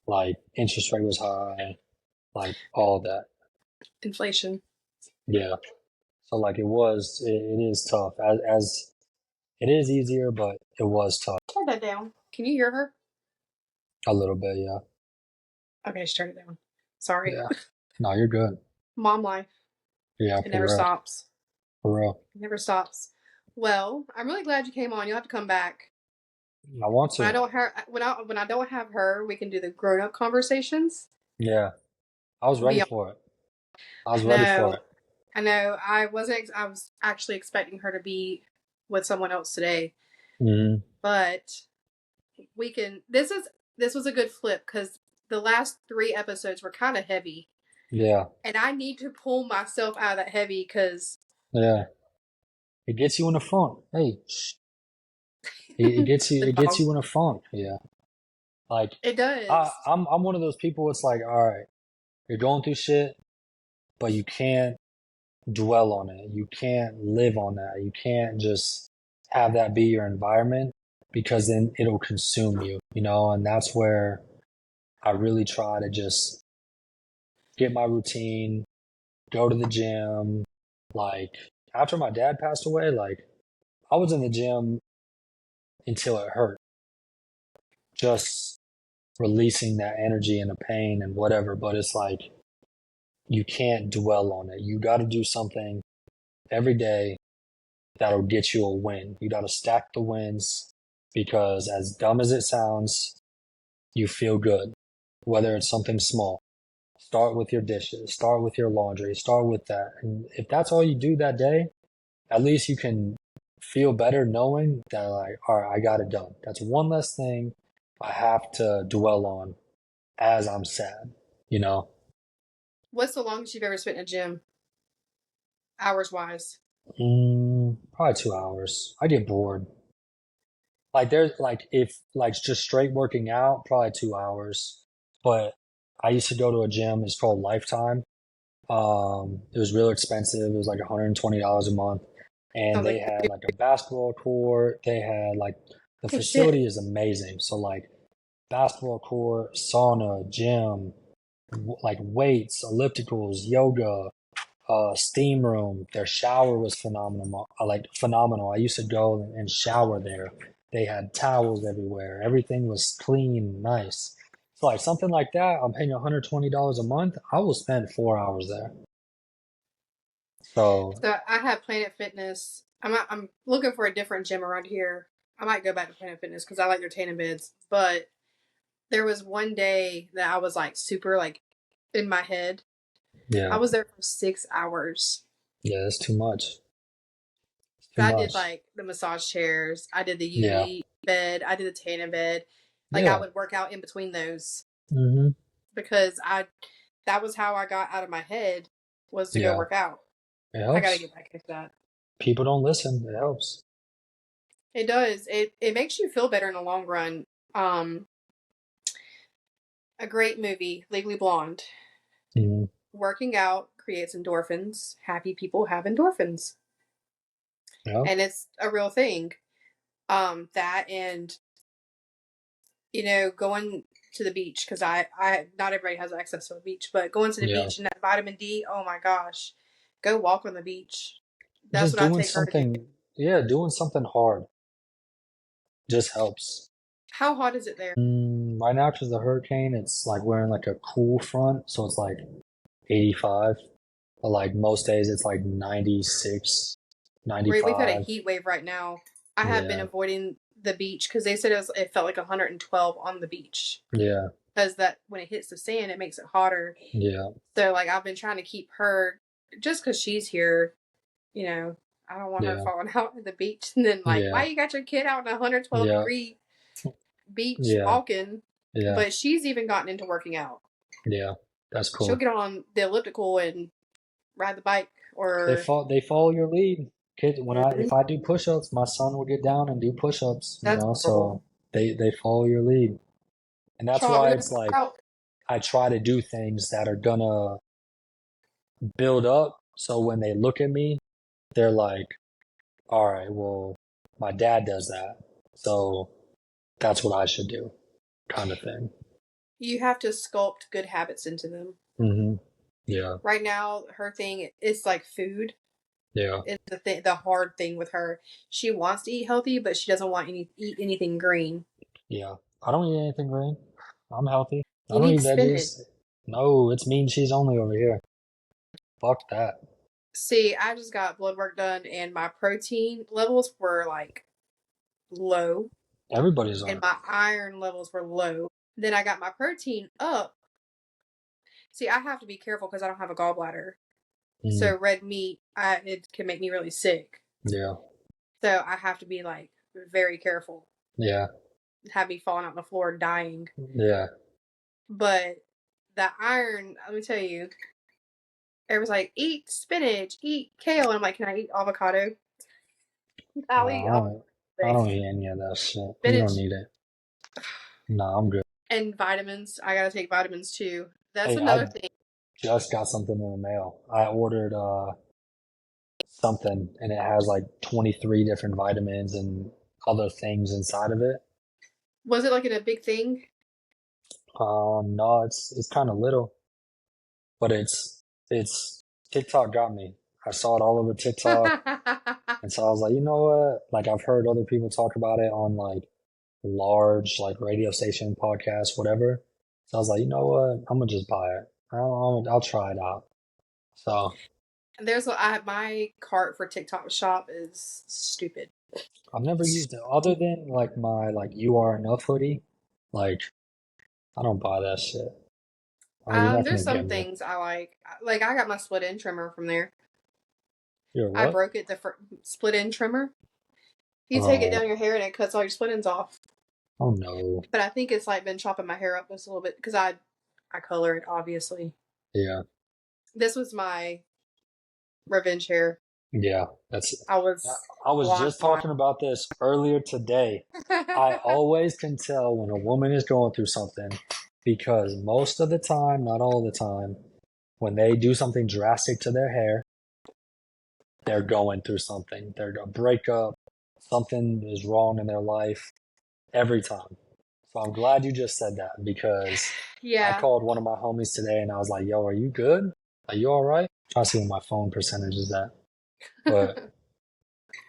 Like interest rate was high, like all that. Inflation. Yeah. So like it is tough. As it is easier, but it was tough Turn that down. Can you hear her? a little bit. Yeah. Okay, just turn it down. Sorry. Yeah. No, you're good. Mom life. Yeah, It for never real. stops. For real. It never stops. Well, I'm really glad you came on. You'll have to come back. I want When I to. don't have when I don't have her, we can do the grown up conversations. Yeah. I was ready Beyond. for it. I was I ready for know. it. I know. I wasn't. I was actually expecting her to be with someone else today, Hmm. but we can. This was a good flip because the last 3 episodes were kind of heavy, Yeah. and I need to pull myself out of that heavy because Yeah. It gets you in a funk. Hey, shh. the It gets dog. you in a funk. Yeah. Like It does. I'm one of those people. It's like, all right, you're going through shit, but you can't dwell on it. You can't live on that. You can't just have that be your environment. because then it'll consume you, you know, and that's where I really try to just get my routine, go to the gym. Like after my dad passed away, like I was in the gym until it hurt, just releasing that energy and the pain and whatever. But it's like you can't dwell on it. You got to do something every day that'll get you a win. You got to stack the wins because, as dumb as it sounds, you feel good, whether it's something small. Start with your dishes, start with your laundry, start with that. And if that's all you do that day, at least you can feel better knowing that, like, all right, I got it done. That's one less thing I have to dwell on as I'm sad, you know? What's the longest you've ever spent in a gym, hours wise? Probably 2 hours. I get bored. Like there's like if like just straight working out, probably 2 hours. But I used to go to a gym. It's called Lifetime. It was real expensive. It was like $120 a month, and Sounds they like had like a basketball court. They had like the oh shit. facility is amazing. So like basketball court, sauna, gym, like weights, ellipticals, yoga, steam room. Their shower was phenomenal. Like phenomenal. I used to go and shower there. They had towels everywhere. Everything was clean, nice. So like something like that, I'm paying $120 a month. I will spend 4 hours there. So So I have Planet Fitness. I'm looking for a different gym around here. I might go back to Planet Fitness because I like their tanning beds. But there was one day that I was like super like in my head. I yeah, was there for 6 hours. yeah, it's too much. It's too I did much. like the massage chairs. I did the Yeah, UV bed. I did the tanning bed. Like I yeah. would work out in between those Hmm. because I that was how I got out of my head was to go Yeah, work out. it I got to helps. get back into that. People don't listen. It helps. It does. It makes you feel better in the long run. Um, a great movie, Legally Blonde. Hmm. Working out creates endorphins. Happy people have endorphins, Yeah, and it's a real thing. That and going to the beach because I not everybody has access to a beach, but going to the yeah. beach and that vitamin D. Oh my gosh, go walk on the beach. That's Just what I doing take her to do. something. Yeah, doing something hard just helps. How hot is it there? Right now, because the hurricane, it's like we're in like a cool front, so it's like 85. But like most days, it's like 96, We've had a 95. heat wave right now. I have been Yeah, avoiding the beach because they said it felt like 112 on the beach yeah, because that when it hits the sand, it makes it hotter. yeah, So like I've been trying to keep her just because she's here. You know, I don't want her yeah, falling out at the beach and then like, yeah, why you got your kid out in a 112 yeah, degree beach yeah, walking? yeah, But she's even gotten into working out. yeah. That's She'll cool. get on the elliptical and ride the bike They or follow. They follow your lead. Kid, Mhm. if I do push-ups, my son will get down and do push-ups. You That's know, horrible. so they follow your lead, and that's Sean, we're why gonna it's go like out. I try to do things that are gonna build up. So when they look at me, they're like, all right, well, my dad does that. So that's what I should do, kind of thing. You have to sculpt good habits into them. Hmm. Yeah, Right now, her thing is like food. yeah, Is the hard thing with her. She wants to eat healthy, but she doesn't want eat anything green. yeah. I don't eat anything green. I'm healthy. I You don't need eat spinach. veggies. No, it's mean cheese only over here. Fuck that. See, I just got blood work done, and my protein levels were like low, Everybody's and are. my iron levels were low. Then I got my protein up. See, I have to be careful because I don't have a gallbladder. Mm, So red meat, it can make me really sick. yeah, So I have to be like very careful. yeah, Have me falling out on the floor dying. yeah. But the iron, let me tell you, it was like eat spinach, eat kale, and I'm like, can I eat avocado? I'll eat avocado. I don't eat any of that shit. You don't Spinach need it. No, I'm good. and vitamins. I gotta take vitamins too. That's Hey, another I thing. just got something in the mail. I ordered something and it has like 23 different vitamins and other things inside of it. Was it like in a big thing? No, it's kind of little, but it's TikTok got me. I saw it all over TikTok, and so I was like, you know what? Like I've heard other people talk about it on like large like radio station podcasts, whatever. So I was like, you know what? I'm gonna just buy it. I'll try it out. So My cart for TikTok shop is stupid. I've never used it other than like my like You Are Enough hoodie. Like I don't buy that shit. I mean, you're not There's gonna some get me. things I like. Like I got my split end trimmer from there. You're I what? broke it. The split end trimmer. You take it Oh, down your hair and it cuts all your split ends off. oh no. But I think it's like been chopping my hair up just a little bit because I color it obviously. Yeah, This was my revenge hair. yeah. That's. I was I was blonde. just talking about this earlier today. I always can tell when a woman is going through something because most of the time, not all the time, when they do something drastic to their hair, they're going through something. They're a breakup, something is wrong in their life every time. So I'm glad you just said that because I Yeah. called one of my homies today and I was like, yo, are you good? Are you all right? Trying to see what my phone percentage is at. But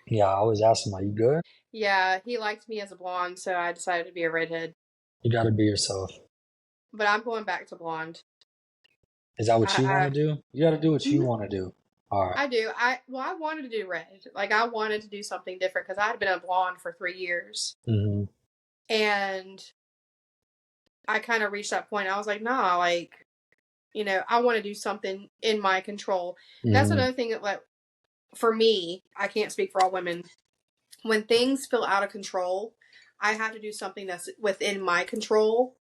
yeah, I was asking, are you good? Yeah, he liked me as a blonde, so I decided to be a redhead. You got to be yourself. But I'm going back to blonde. Is that what you want to I do? You got to do what you want to do. All right. I do. I wanted to do red. Like I wanted to do something different because I had been a blonde for 3 years, Mm-hmm. and I kind of reached that point. I was like, nah, like I want to do something in my control. And that's Mm-hmm. another thing that, like, for me, I can't speak for all women. When things feel out of control, I have to do something that's within my control,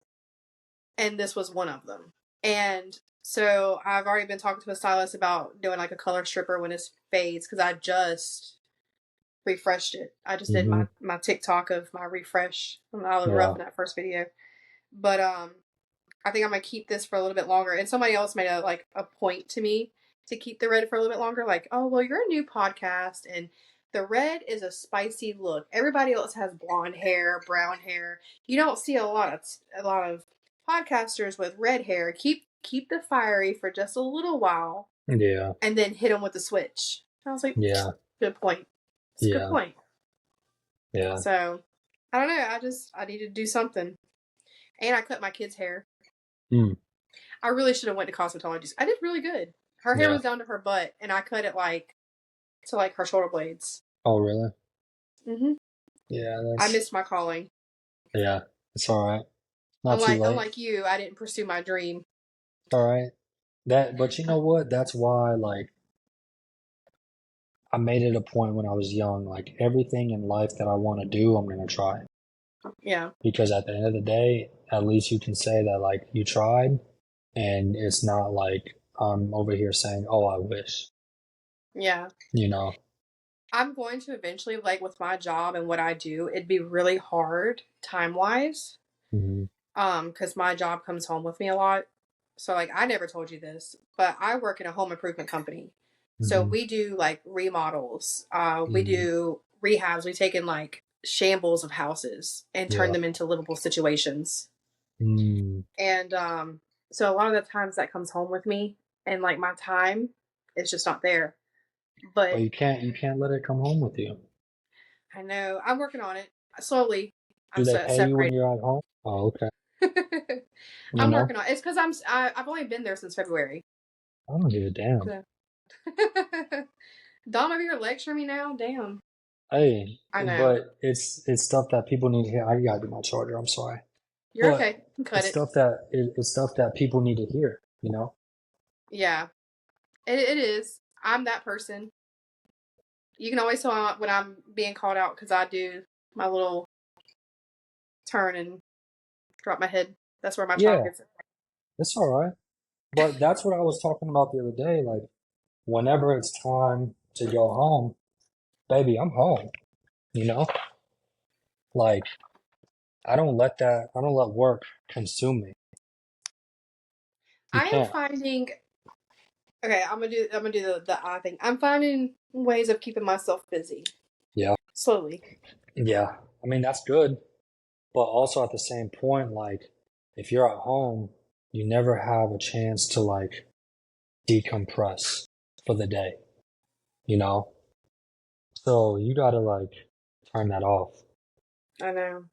and this was one of them. And so I've already been talking to a stylist about doing like a color stripper when it fades because I just refreshed it. I just did Mm-hmm. my TikTok of my refresh. I look rough Yeah. in that first video, but I think I'm gonna keep this for a little bit longer. And somebody else made a point to me to keep the red for a little bit longer. Like, oh well, you're a new podcast, and the red is a spicy look. Everybody else has blonde hair, brown hair. You don't see a lot of podcasters with red hair. Keep the fiery for just a little while, Yeah. and then hit them with the switch. I was like, Yeah. good point. It's a good Yeah. point. Yeah. So I don't know. I need to do something. And I cut my kid's hair. Mm. I really should have went to cosmetologist. I did really good. Her hair Yeah. was down to her butt, and I cut it to her shoulder blades. Oh, really? Mm-hmm. Yeah. I That's. missed my calling. Yeah. It's all right. Not too Unlike late. unlike you, I didn't pursue my dream. It's all right. But you know what? That's why, like, I made it a point when I was young. Like, everything in life that I want to do, I'm gonna try. Yeah. Because at the end of the day, at least you can say that like you tried, and it's not like I'm over here saying, "Oh, I wish." Yeah. You know. I'm going to eventually, like with my job and what I do, it'd be really hard time wise. Mm-hmm. Because my job comes home with me a lot. So like I never told you this, but I work in a home improvement company. So Mm-hmm. we do like remodels. We Mm-hmm. do rehabs. We take in like shambles of houses and turn Yeah. them into livable situations. Mm. And so a lot of the times that comes home with me, and like my time is just not there. But But you can't let it come home with you. I know I'm working on it slowly. Do I'm they pay you when separating. you're at home? Oh, okay. You I'm know, working on it. It's because I've only been there since February. I don't give a damn. So. Dom over here lecturing me now. Damn. Hey, I know. but it's stuff that people need to hear. I gotta do my charger. I'm sorry, You're but okay. Cut it. it's stuff that people need to hear. You know. Yeah. It is. I'm that person. You can always tell when I'm being called out because I do my little turn and drop my head. That's where my child Yeah, gets it. it's all right. But that's what I was talking about the other day. Like, whenever it's time to go home, baby, I'm home. You know, like I don't let work consume me. You I am can't. finding. Okay, I'm gonna do the eye thing. I'm finding ways of keeping myself busy Yeah. slowly. Yeah. I mean, that's good. But also at the same point, like, if you're at home, you never have a chance to, like, decompress for the day, you know? So you gotta, like, turn that off. I know.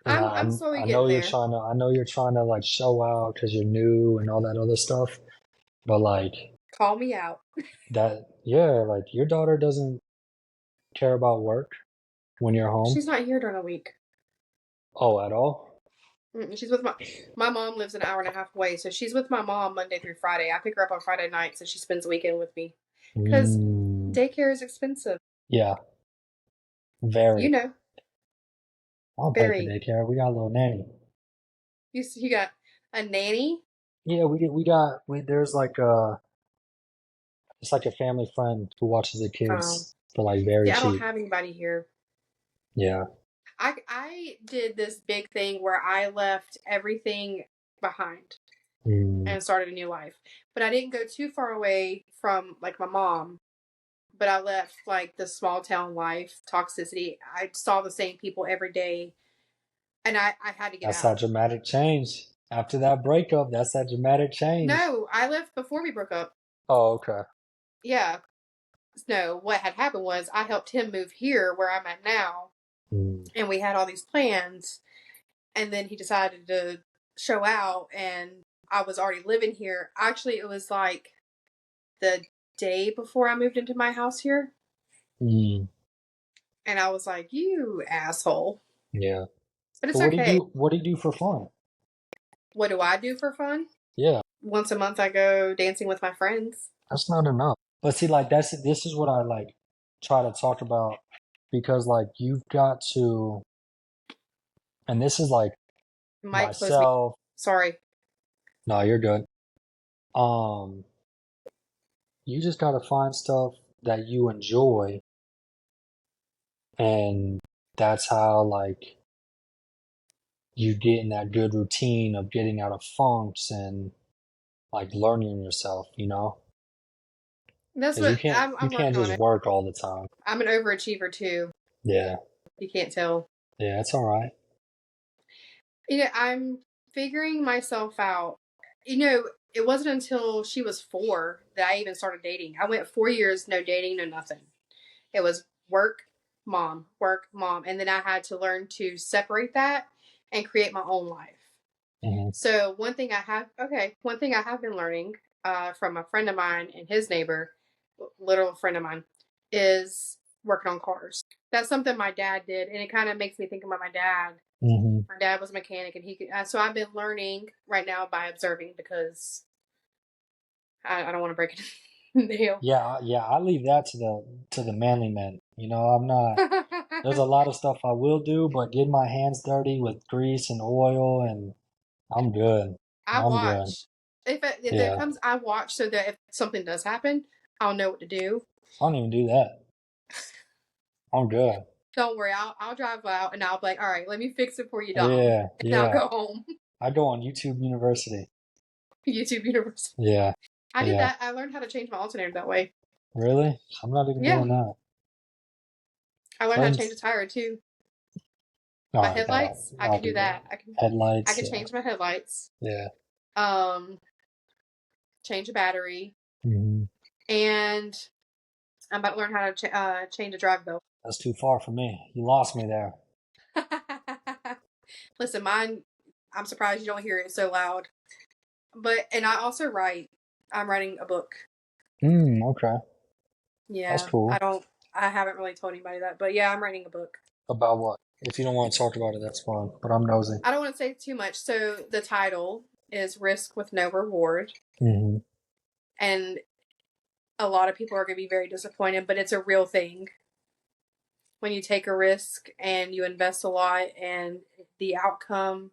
And I'm slowly I know getting you're there. trying to, I know you're trying to, like, show out because you're new and all that other stuff. But, like, Call me out. yeah, like, your daughter doesn't care about work when you're home. She's not here during the week. Oh, at all? She's with my mom lives an hour and a half away, so she's with my mom Monday through Friday. I pick her up on Friday night, so she spends the weekend with me. Cause Mm, daycare is expensive. yeah, You very. know, I don't pay for very. daycare. We got a little nanny. You got a nanny. Yeah, there's like it's like a family friend who watches the Um, kids for like very yeah, I don't cheap. have anybody here. Yeah. I did this big thing where I left everything behind Mm, and started a new life, but I didn't go too far away from like my mom. But I left like the small town life toxicity. I saw the same people every day, and I had to get that's that out. dramatic change. After that breakup, that's that dramatic change. No, I left before we broke up. Oh, okay. Yeah. No, what had happened was I helped him move here where I'm at now, Mm, and we had all these plans, and then he decided to show out, and I was already living here. Actually, it was like the day before I moved into my house here, mm, and I was like, "You asshole." yeah. But So it's okay. what do you do for fun? What do I do for fun? Yeah, Once a month I go dancing with my friends. that's not enough. But see, like this is what I like try to talk about because like you've got to, and this is like Mike supposed to be myself. sorry. No, you're good. Um, you just gotta find stuff that you enjoy, and that's how like you get in that good routine of getting out of funks and like learning yourself, you know? That's Because what you I'm can't working on just it. work all the time. I'm an overachiever too. Yeah, You can't tell. yeah, it's all right. I'm figuring myself out. You know, it wasn't until she was 4 that I even started dating. I went 4 years no dating, no nothing. It was work, mom, and then I had to learn to separate that and create my own life. Hmm. So one thing I have been learning from a friend of mine and his neighbor, literal friend of mine, is working on cars. That's something my dad did, and it kind of makes me think about my dad. Hmm. My dad was a mechanic, and he could. So I've been learning right now by observing because I don't want to break it nail. Yeah, yeah, I leave that to the manly men. You know, I'm not. There's a lot of stuff I will do, but get my hands dirty with grease and oil, and I'm good. I I'm good. watch. If it Yeah, comes, I watch so that if something does happen, I'll know what to do. I don't even do that. I'm good. Don't worry, I'll drive out and I'll be like, all right, let me fix it for you, Dom, Yeah, and I'll yeah. go home. I go on YouTube University. YouTube University. Yeah, I did yeah. that. I learned how to change my alternator that way. Really? I'm not even Yeah, doing that. I learned how to change Friends? a tire too. All My right, headlights, I I'll can do do that. that. I Headlights, can yeah, change my headlights. yeah. Um, change a battery, Hmm. and I'm about to learn how to change a drive belt. That's too far for me. You lost me there. Listen, mine. I'm surprised you don't hear it so loud. But and I also write. I'm writing a book. Okay. That's Yeah, I cool. don't. I haven't really told anybody that, but yeah, I'm writing a book. About what? If you don't want to talk about it, that's fine. But I'm nosy. I don't want to say too much. So the title is Risk with No Reward. Hmm. And a lot of people are going to be very disappointed, but it's a real thing. When you take a risk and you invest a lot and the outcome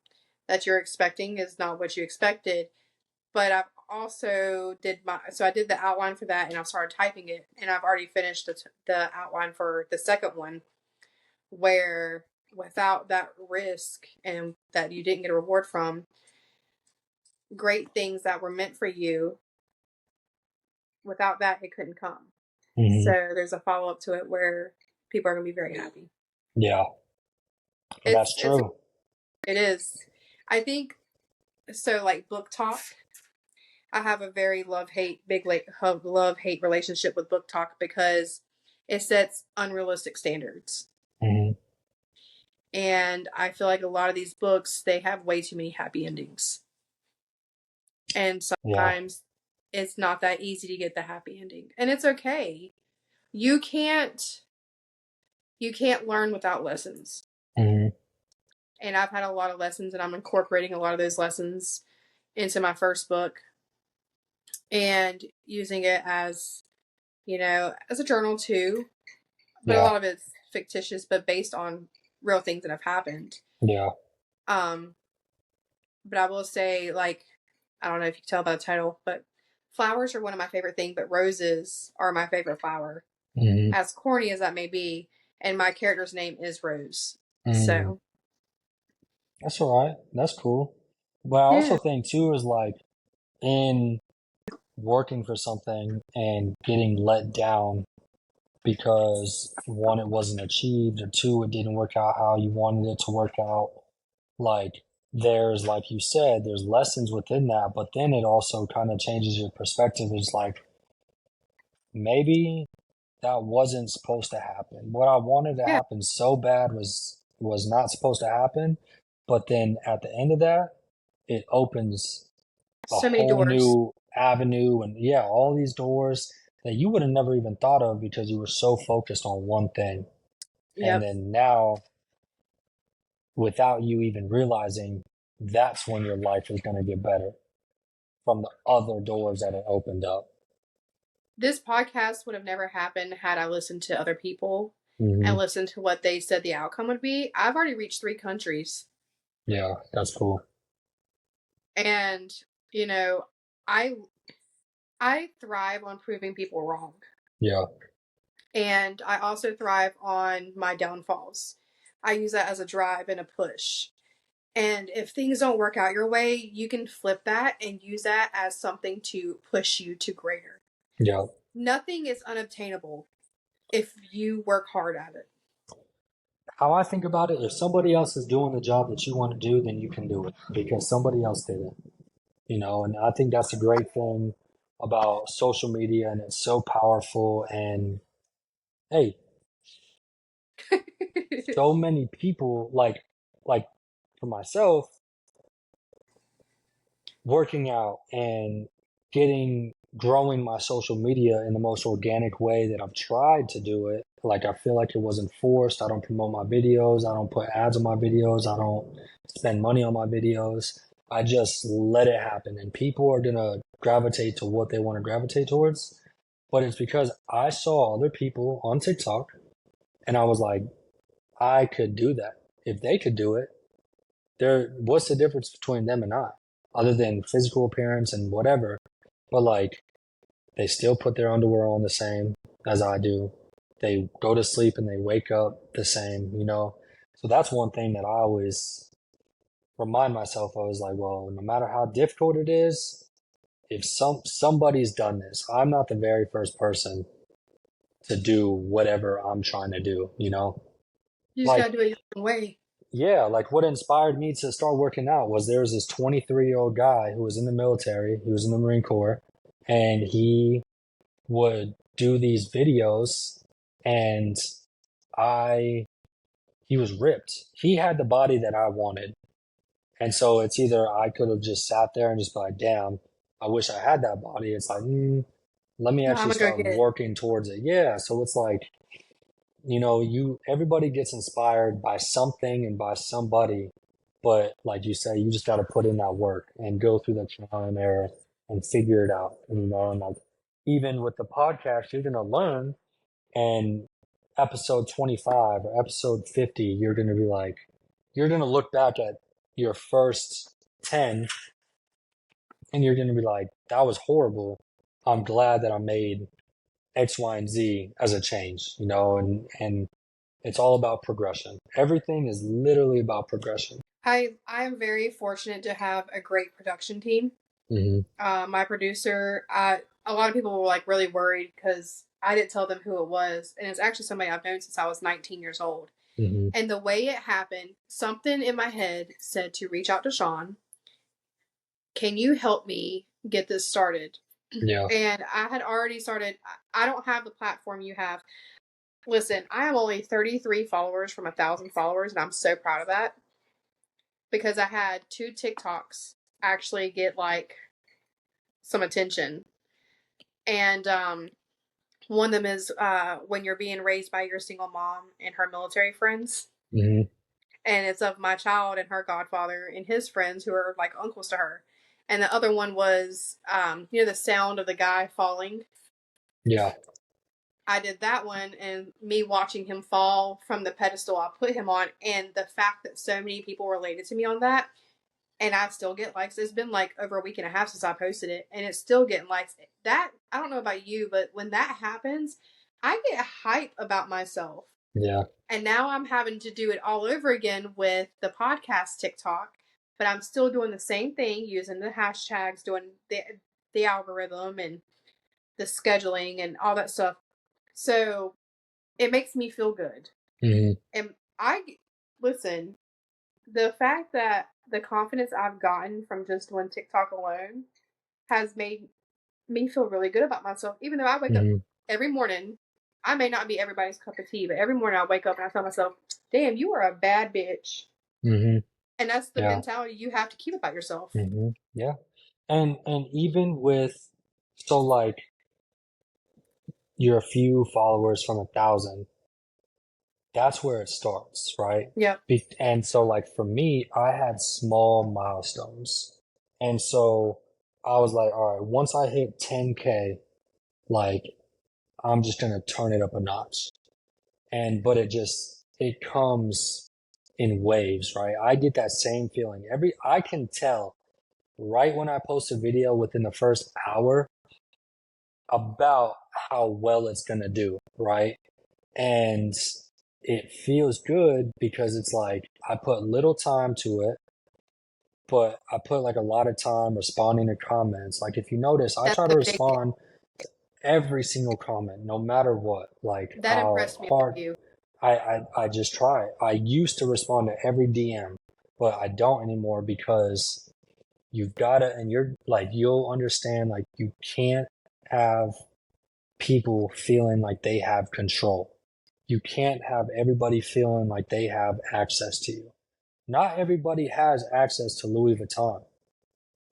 that you're expecting is not what you expected. But I've also I did the outline for that and I've started typing it and I've already finished the outline for the second one where without that risk and that you didn't get a reward from, great things that were meant for you, without that, it couldn't come. Hmm. So there's a follow up to it where people are going to be very happy. Yeah. And that's It's true. it is. I think so. Like Book Talk, I have a very love hate relationship with Book Talk because it sets unrealistic standards. Hmm. And I feel like a lot of these books, they have way too many happy endings. And Yeah. sometimes it's not that easy to get the happy ending. And it's okay. You can't you can't learn without lessons. Hmm. And I've had a lot of lessons and I'm incorporating a lot of those lessons into my first book and using it as, as a journal too. But a Yeah. lot of it's fictitious but based on real things that have happened. Yeah. Um but I will say, like, I don't know if you can tell by the title, but flowers are one of my favorite things, but roses are my favorite flower. Hmm. As corny as that may be, and my character's name is Rose. Mm. So That's all right. That's cool. But I yeah. also think too is like in working for something and getting let down because one, it wasn't achieved, or two, it didn't work out how you wanted it to work out. Like there's, like you said, there's lessons within that, but then it also kind of changes your perspective. It's like maybe that wasn't supposed to happen. What I wanted to Yeah. happen so bad was not supposed to happen. But then at the end of that, it opens a So many whole doors. new avenue, and yeah, all these doors that you would have never even thought of because you were so focused on one thing. And Yep. then now, without you even realizing, that's when your life is going to get better from the other doors that it opened up. This podcast would have never happened had I listened to other people Hmm. and listened to what they said the outcome would be. I've already reached 3 countries. Yeah, that's cool. And, you know, I I thrive on proving people wrong. Yeah, And I also thrive on my downfalls. I use that as a drive and a push. And if things don't work out your way, you can flip that and use that as something to push you to greater. yeah. Nothing is unobtainable if you work hard at it. How I think about it, if somebody else is doing the job that you want to do, then you can do it because somebody else did it. And I think that's a great thing about social media, and it's so powerful. And hey, so many people like for myself, working out and growing my social media in the most organic way that I've tried to do it. Like I feel like it wasn't forced. I don't promote my videos. I don't put ads on my videos. I don't spend money on my videos. I just let it happen, and people are gonna gravitate to what they want to gravitate towards. But it's because I saw other people on TikTok and I was like, I could do that. If they could do it, what's the difference between them and I? Other than physical appearance and whatever. But like they still put their underwear on the same as I do. They go to sleep and they wake up the same. So that's one thing that I always remind myself. I was like, well, no matter how difficult it is, if somebody's done this, I'm not the very first person to do whatever I'm trying to do. You just Like, gotta do it your own way. yeah, like what inspired me to start working out was there was this 23-year-old guy who was in the military, he was in the Marine Corps, and he would do these videos, and I he was ripped. He had the body that I wanted. And so it's either I could have just sat there and just be like, damn, I wish I had that body. It's like, let me No, I'm actually gonna go start get it. working towards it. Yeah. So it's like, everybody gets inspired by something and by somebody, but like you say, you just got to put in that work and go through the trial and error and figure it out. And like even with the podcast, you're gonna learn, and episode 25 or episode 50, you're gonna look back at your first 10, and you're gonna be like, that was horrible. I'm glad that I made X, Y, and Z as a change. And it's all about progression. Everything is literally about progression. I am very fortunate to have a great production team. Hmm. My producer, a lot of people were like really worried because I didn't tell them who it was, and it's actually somebody I've known since I was 19 years old. Mm-hmm. And the way it happened, something in my head said to reach out to Sean. Can you help me get this started? Yeah. And I had already started. I don't have the platform you have. Listen, I am only 33 followers from 1,000 followers, and I'm so proud of that because I had 2 TikToks actually get like some attention. And one of them is when you're being raised by your single mom and her military friends. Mm-hmm. And it's of my child and her godfather and his friends who are like uncles to her. And the other one was, the sound of the guy falling. Yeah. I did that one, and me watching him fall from the pedestal I put him on, and the fact that so many people related to me on that, and I still get likes. It's been like over a week and a half since I posted it, and it's still getting likes. That, I don't know about you, but when that happens, I get hype about myself. Yeah. And now I'm having to do it all over again with the podcast TikTok, but I'm still doing the same thing, using the hashtags, doing the algorithm and the scheduling and all that stuff. So it makes me feel good. Mm-hmm. And listen, the fact that the confidence I've gotten from just one TikTok alone has made me feel really good about myself. Even though I wake up Mm-hmm. every morning, I may not be everybody's cup of tea, but every morning I wake up and I tell myself, damn, you are a bad bitch. Mm-hmm. And that's the Yeah. mentality you have to keep about yourself. Mm-hmm. Yeah. And even with, so like, you're a few followers from 1,000, that's where it starts, right? Yep. And so like for me, I had small milestones. And so I was like, all right, once I hit 10K, like I'm just gonna turn it up a notch. But it comes in waves, right? I get that same feeling. I can tell right when I post a video within the first hour about how well it's gonna do, right? And it feels good because it's like I put little time to it, but I put like a lot of time responding to comments. Like if you notice, I That's try to a big thing. respond to every single comment, no matter what. Like That how impressed me with hard you. I just try. I used to respond to every DM, but I don't anymore because you've got to, and you're like, you'll understand, like you can't have people feeling like they have control. You can't have everybody feeling like they have access to you. Not everybody has access to Louis Vuitton.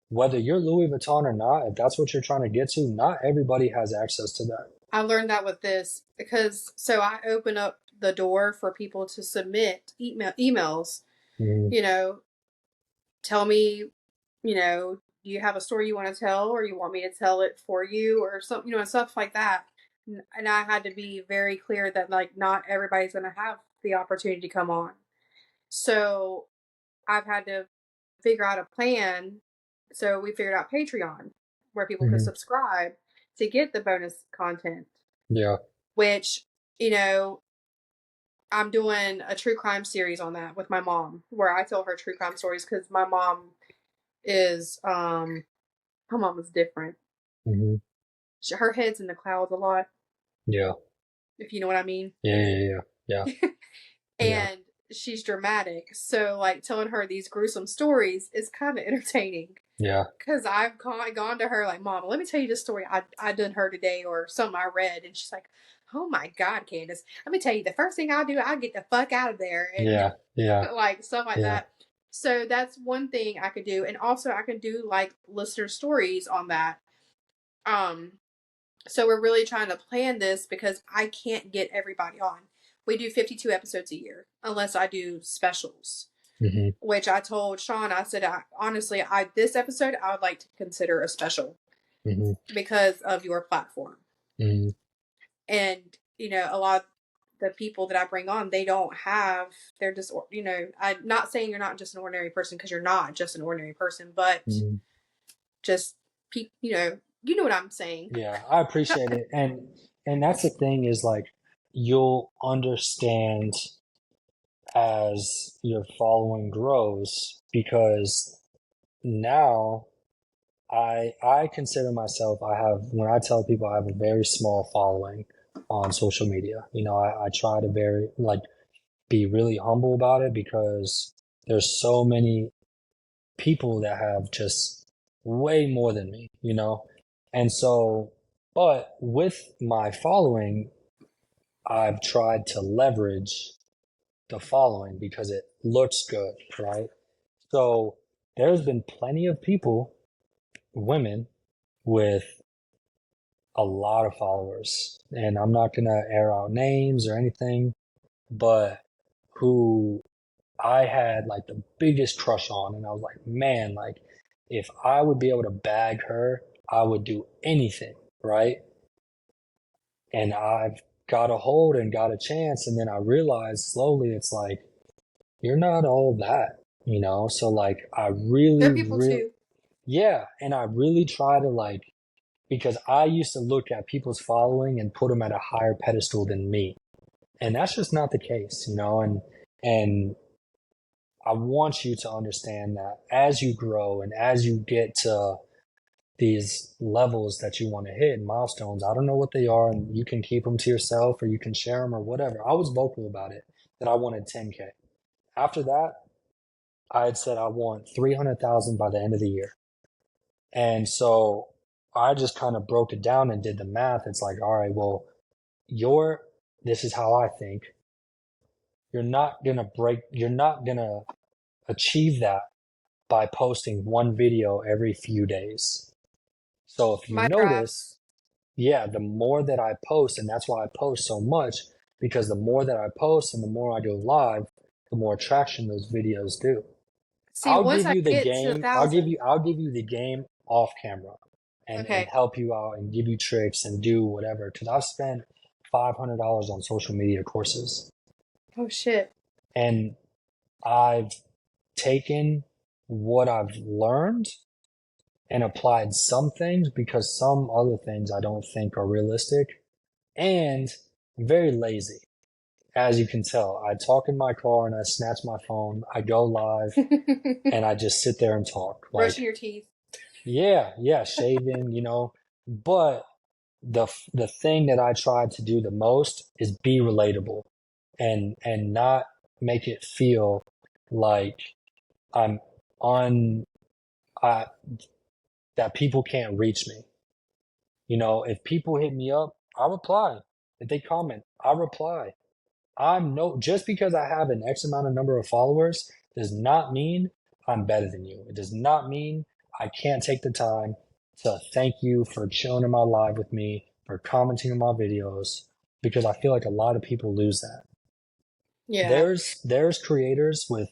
Whether you're Louis Vuitton or not, if that's what you're trying to get to, not everybody has access to that. I learned that with this because so I open up the door for people to submit emails. Mm-hmm. Tell me, do you have a story you want to tell, or you want me to tell it for you, or something, and stuff like that. And I had to be very clear that like not everybody's going to have the opportunity to come on. So I've had to figure out a plan. So we figured out Patreon, where people could Mm-hmm. subscribe to get the bonus content. Yeah. Which, you know, I'm doing a true crime series on that with my mom, where I tell her true crime stories because my mom is her mom is different. Mm-hmm. Her head's in the clouds a lot, Yeah. if you know what I mean. Yeah. And she's dramatic, so like telling her these gruesome stories is kind of entertaining. Yeah. Because I've gone to her like, Mama, let me tell you this story I done her today, or something I read, and she's like, oh my God, Candace, let me tell you, the first thing I'll do, I'll get the fuck out of there, and like stuff like that. So that's one thing I could do, and also I can do like listener stories on that. So we're really trying to plan this because I can't get everybody on. We do 52 episodes a year, unless I do specials. Mm-hmm. Which I told Sean, I said, honestly, this episode I would like to consider a special because of your platform. Mm-hmm. And, a lot of the people that I bring on, they don't have, they're just, I'm not saying you're not just an ordinary person, because you're not just an ordinary person, but just people, you know what I'm saying. Yeah, I appreciate it. And that's the thing is like, you'll understand as your following grows, because now I consider myself, when I tell people I have a very small following on social media. I try to be really humble about it because there's so many people that have just way more than me, you know? And so, but with my following, I've tried to leverage the following because it looks good, right? So there's been plenty of people, women, with a lot of followers, and I'm not gonna air out names or anything, but who I had like the biggest crush on, and I was like, man, like if I would be able to bag her, I would do anything, right? And I've got a hold and got a chance, and then I realized slowly it's like you're not all that, you know? So like I They're really, people really, too. yeah, and I really try to like because I used to look at people's following and put them at a higher pedestal than me. And that's just not the case, you know, and I want you to understand that as you grow and as you get to these levels that you want to hit, milestones, I don't know what they are, and you can keep them to yourself or you can share them or whatever. I was vocal about it that I wanted 10K. After that, I had said I want 300,000 by the end of the year. And so I just kind of broke it down and did the math. It's like, all right, well, this is how I think. You're not gonna achieve that by posting one video every few days. So if you My drive. notice, yeah, the more that I post, and that's why I post so much, because the more that I post and the more I go live, the more traction those videos do. See, I'll once give I you the get to a game. thousand, I'll give you the game off camera and okay. help you out and give you tricks and do whatever. Because I've spent $500 on social media courses Oh shit. and I've taken what I've learned and applied some things because some other things I don't think are realistic and I'm very lazy. As you can tell, I talk in my car and I snatch my phone. I go live and I just sit there and talk. Brushing Like, your teeth. yeah, yeah, shaving, you know. But the thing that I try to do the most is be relatable and not make it feel like I'm on uh, that people can't reach me. You know, if people hit me up, I reply. If they comment, I reply. I'm no just because I have an X amount of number of followers does not mean I'm better than you. It does not mean I can't take the time to thank you for chilling in my live with me, for commenting on my videos, because I feel like a lot of people lose that. Yeah. There's creators with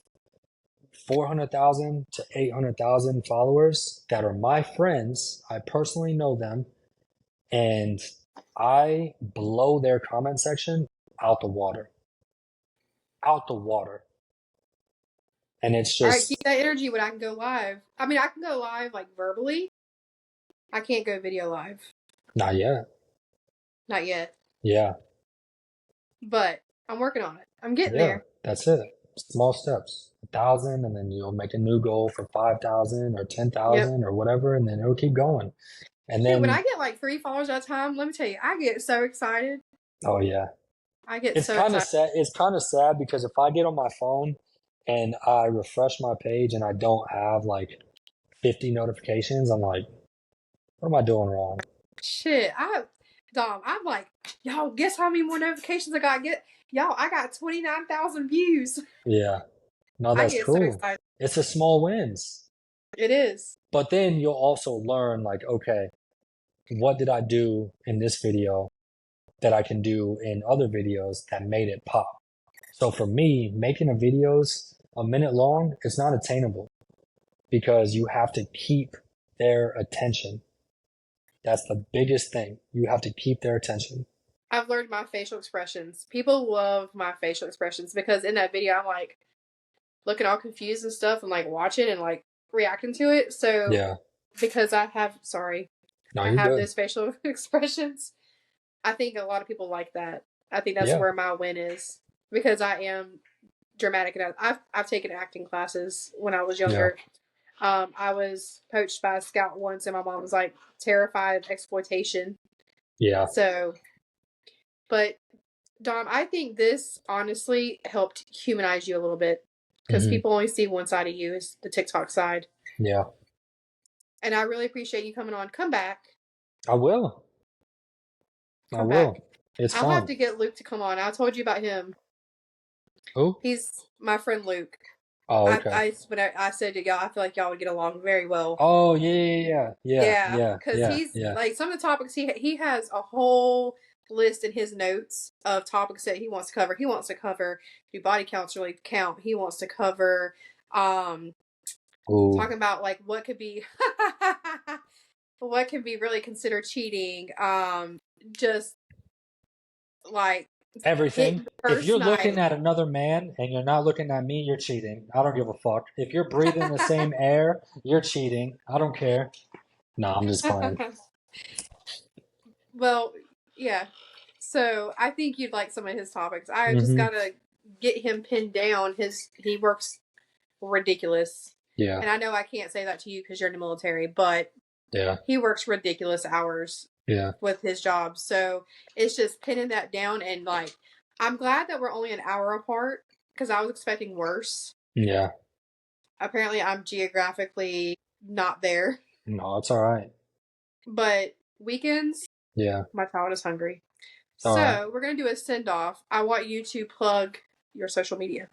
400,000 to 800,000 followers that are my friends. I personally know them and I blow their comment section out the water. Out the water. And it's All right, keep just that energy when I can go live. I mean, I can go live like verbally. I can't go video live. not yet. Not yet. Yeah. But I'm working on it. I'm getting Yeah. there. That's it. Small steps. 1,000 and then you'll make a new goal for 5,000 or Yep. 10,000 or whatever and then it'll keep going. And Dude, when then I get like 3 followers at a time, let me tell you, I get so excited. oh yeah. I get It's so kind of excited. sad. It's kind of sad because if I get on my phone and I refresh my page and I don't have like 50 notifications, I'm like, what am I doing wrong? Shit, Dom, I'm like, y'all, guess how many more notifications I got? Y'all, I got 29,000 views. Yeah. No, I that's get so cool. excited. It's the small wins. It is. But then you'll also learn like, okay, what did I do in this video that I can do in other videos that made it pop? So for me, making a videos a minute long, it's not attainable because you have to keep their attention. That's the biggest thing. You have to keep their attention. I've learned my facial expressions. People love my facial expressions because in that video, I'm like looking all confused and stuff and like watching and like reacting to it. So Yeah. because sorry, No, I you're have good. those facial expressions. I think a lot of people like that. I think that's Yeah. where my win is because I am dramatic enough. I've taken acting classes when I was Yeah. younger. I was poached by a scout once, and my mom was like terrified of exploitation. Yeah. So, but Dom, I think this honestly helped humanize you a little bit because Hmm. people only see one side of you, is the TikTok side. Yeah, And I really appreciate you coming on. Come back. I will. I Come back. will. It's I'll have fun. to get Luke to come on. I told you about him. Oh, He's my friend Luke. oh, okay. I said to y'all, I feel like y'all would get along very well. Oh, yeah, yeah, yeah, Yeah, yeah, because yeah, he's yeah, like some of the topics he has a whole list in his notes of topics that he wants to cover. He wants to cover do body counts really count. He wants to cover um yeah. Ooh, talking about like what could be what can be really considered cheating. Just like hitting everything. the If first you're looking night. at another man and you're not looking at me, you're cheating. I don't give a fuck. If you're breathing the same air, you're cheating. I don't care. No, I'm just playing. Well, yeah. So I think you'd like some of his topics. I just Hmm. gotta get him pinned down. He works ridiculous, Yeah, and I know I can't say that to you because you're in the military, but yeah, he works ridiculous hours yeah, with his job. So it's just pinning that down, and like I'm glad that we're only an hour apart because I was expecting worse. yeah. Apparently, I'm geographically not there, No, it's all right. but weekends, Yeah, my child is hungry. it's all right. So we're gonna do a send off. I want you to plug your social media.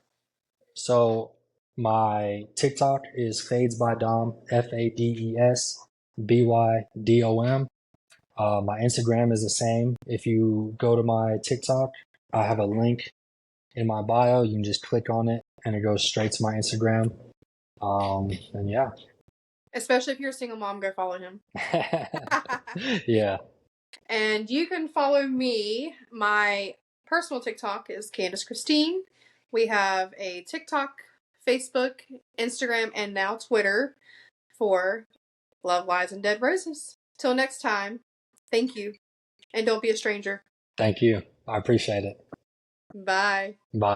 So my TikTok is Fades by Dom, FADESBYDOM. My Instagram is the same. If you go to my TikTok, I have a link in my bio. You can just click on it and it goes straight to my Instagram. And yeah. Especially if you're a single mom, go follow him. Yeah. And you can follow me. My personal TikTok is Candace Christine. We have a TikTok, Facebook, Instagram, and now Twitter for Love, Lies, and Dead Roses. Till next time, thank you. And don't be a stranger. Thank you. I appreciate it. Bye. Bye.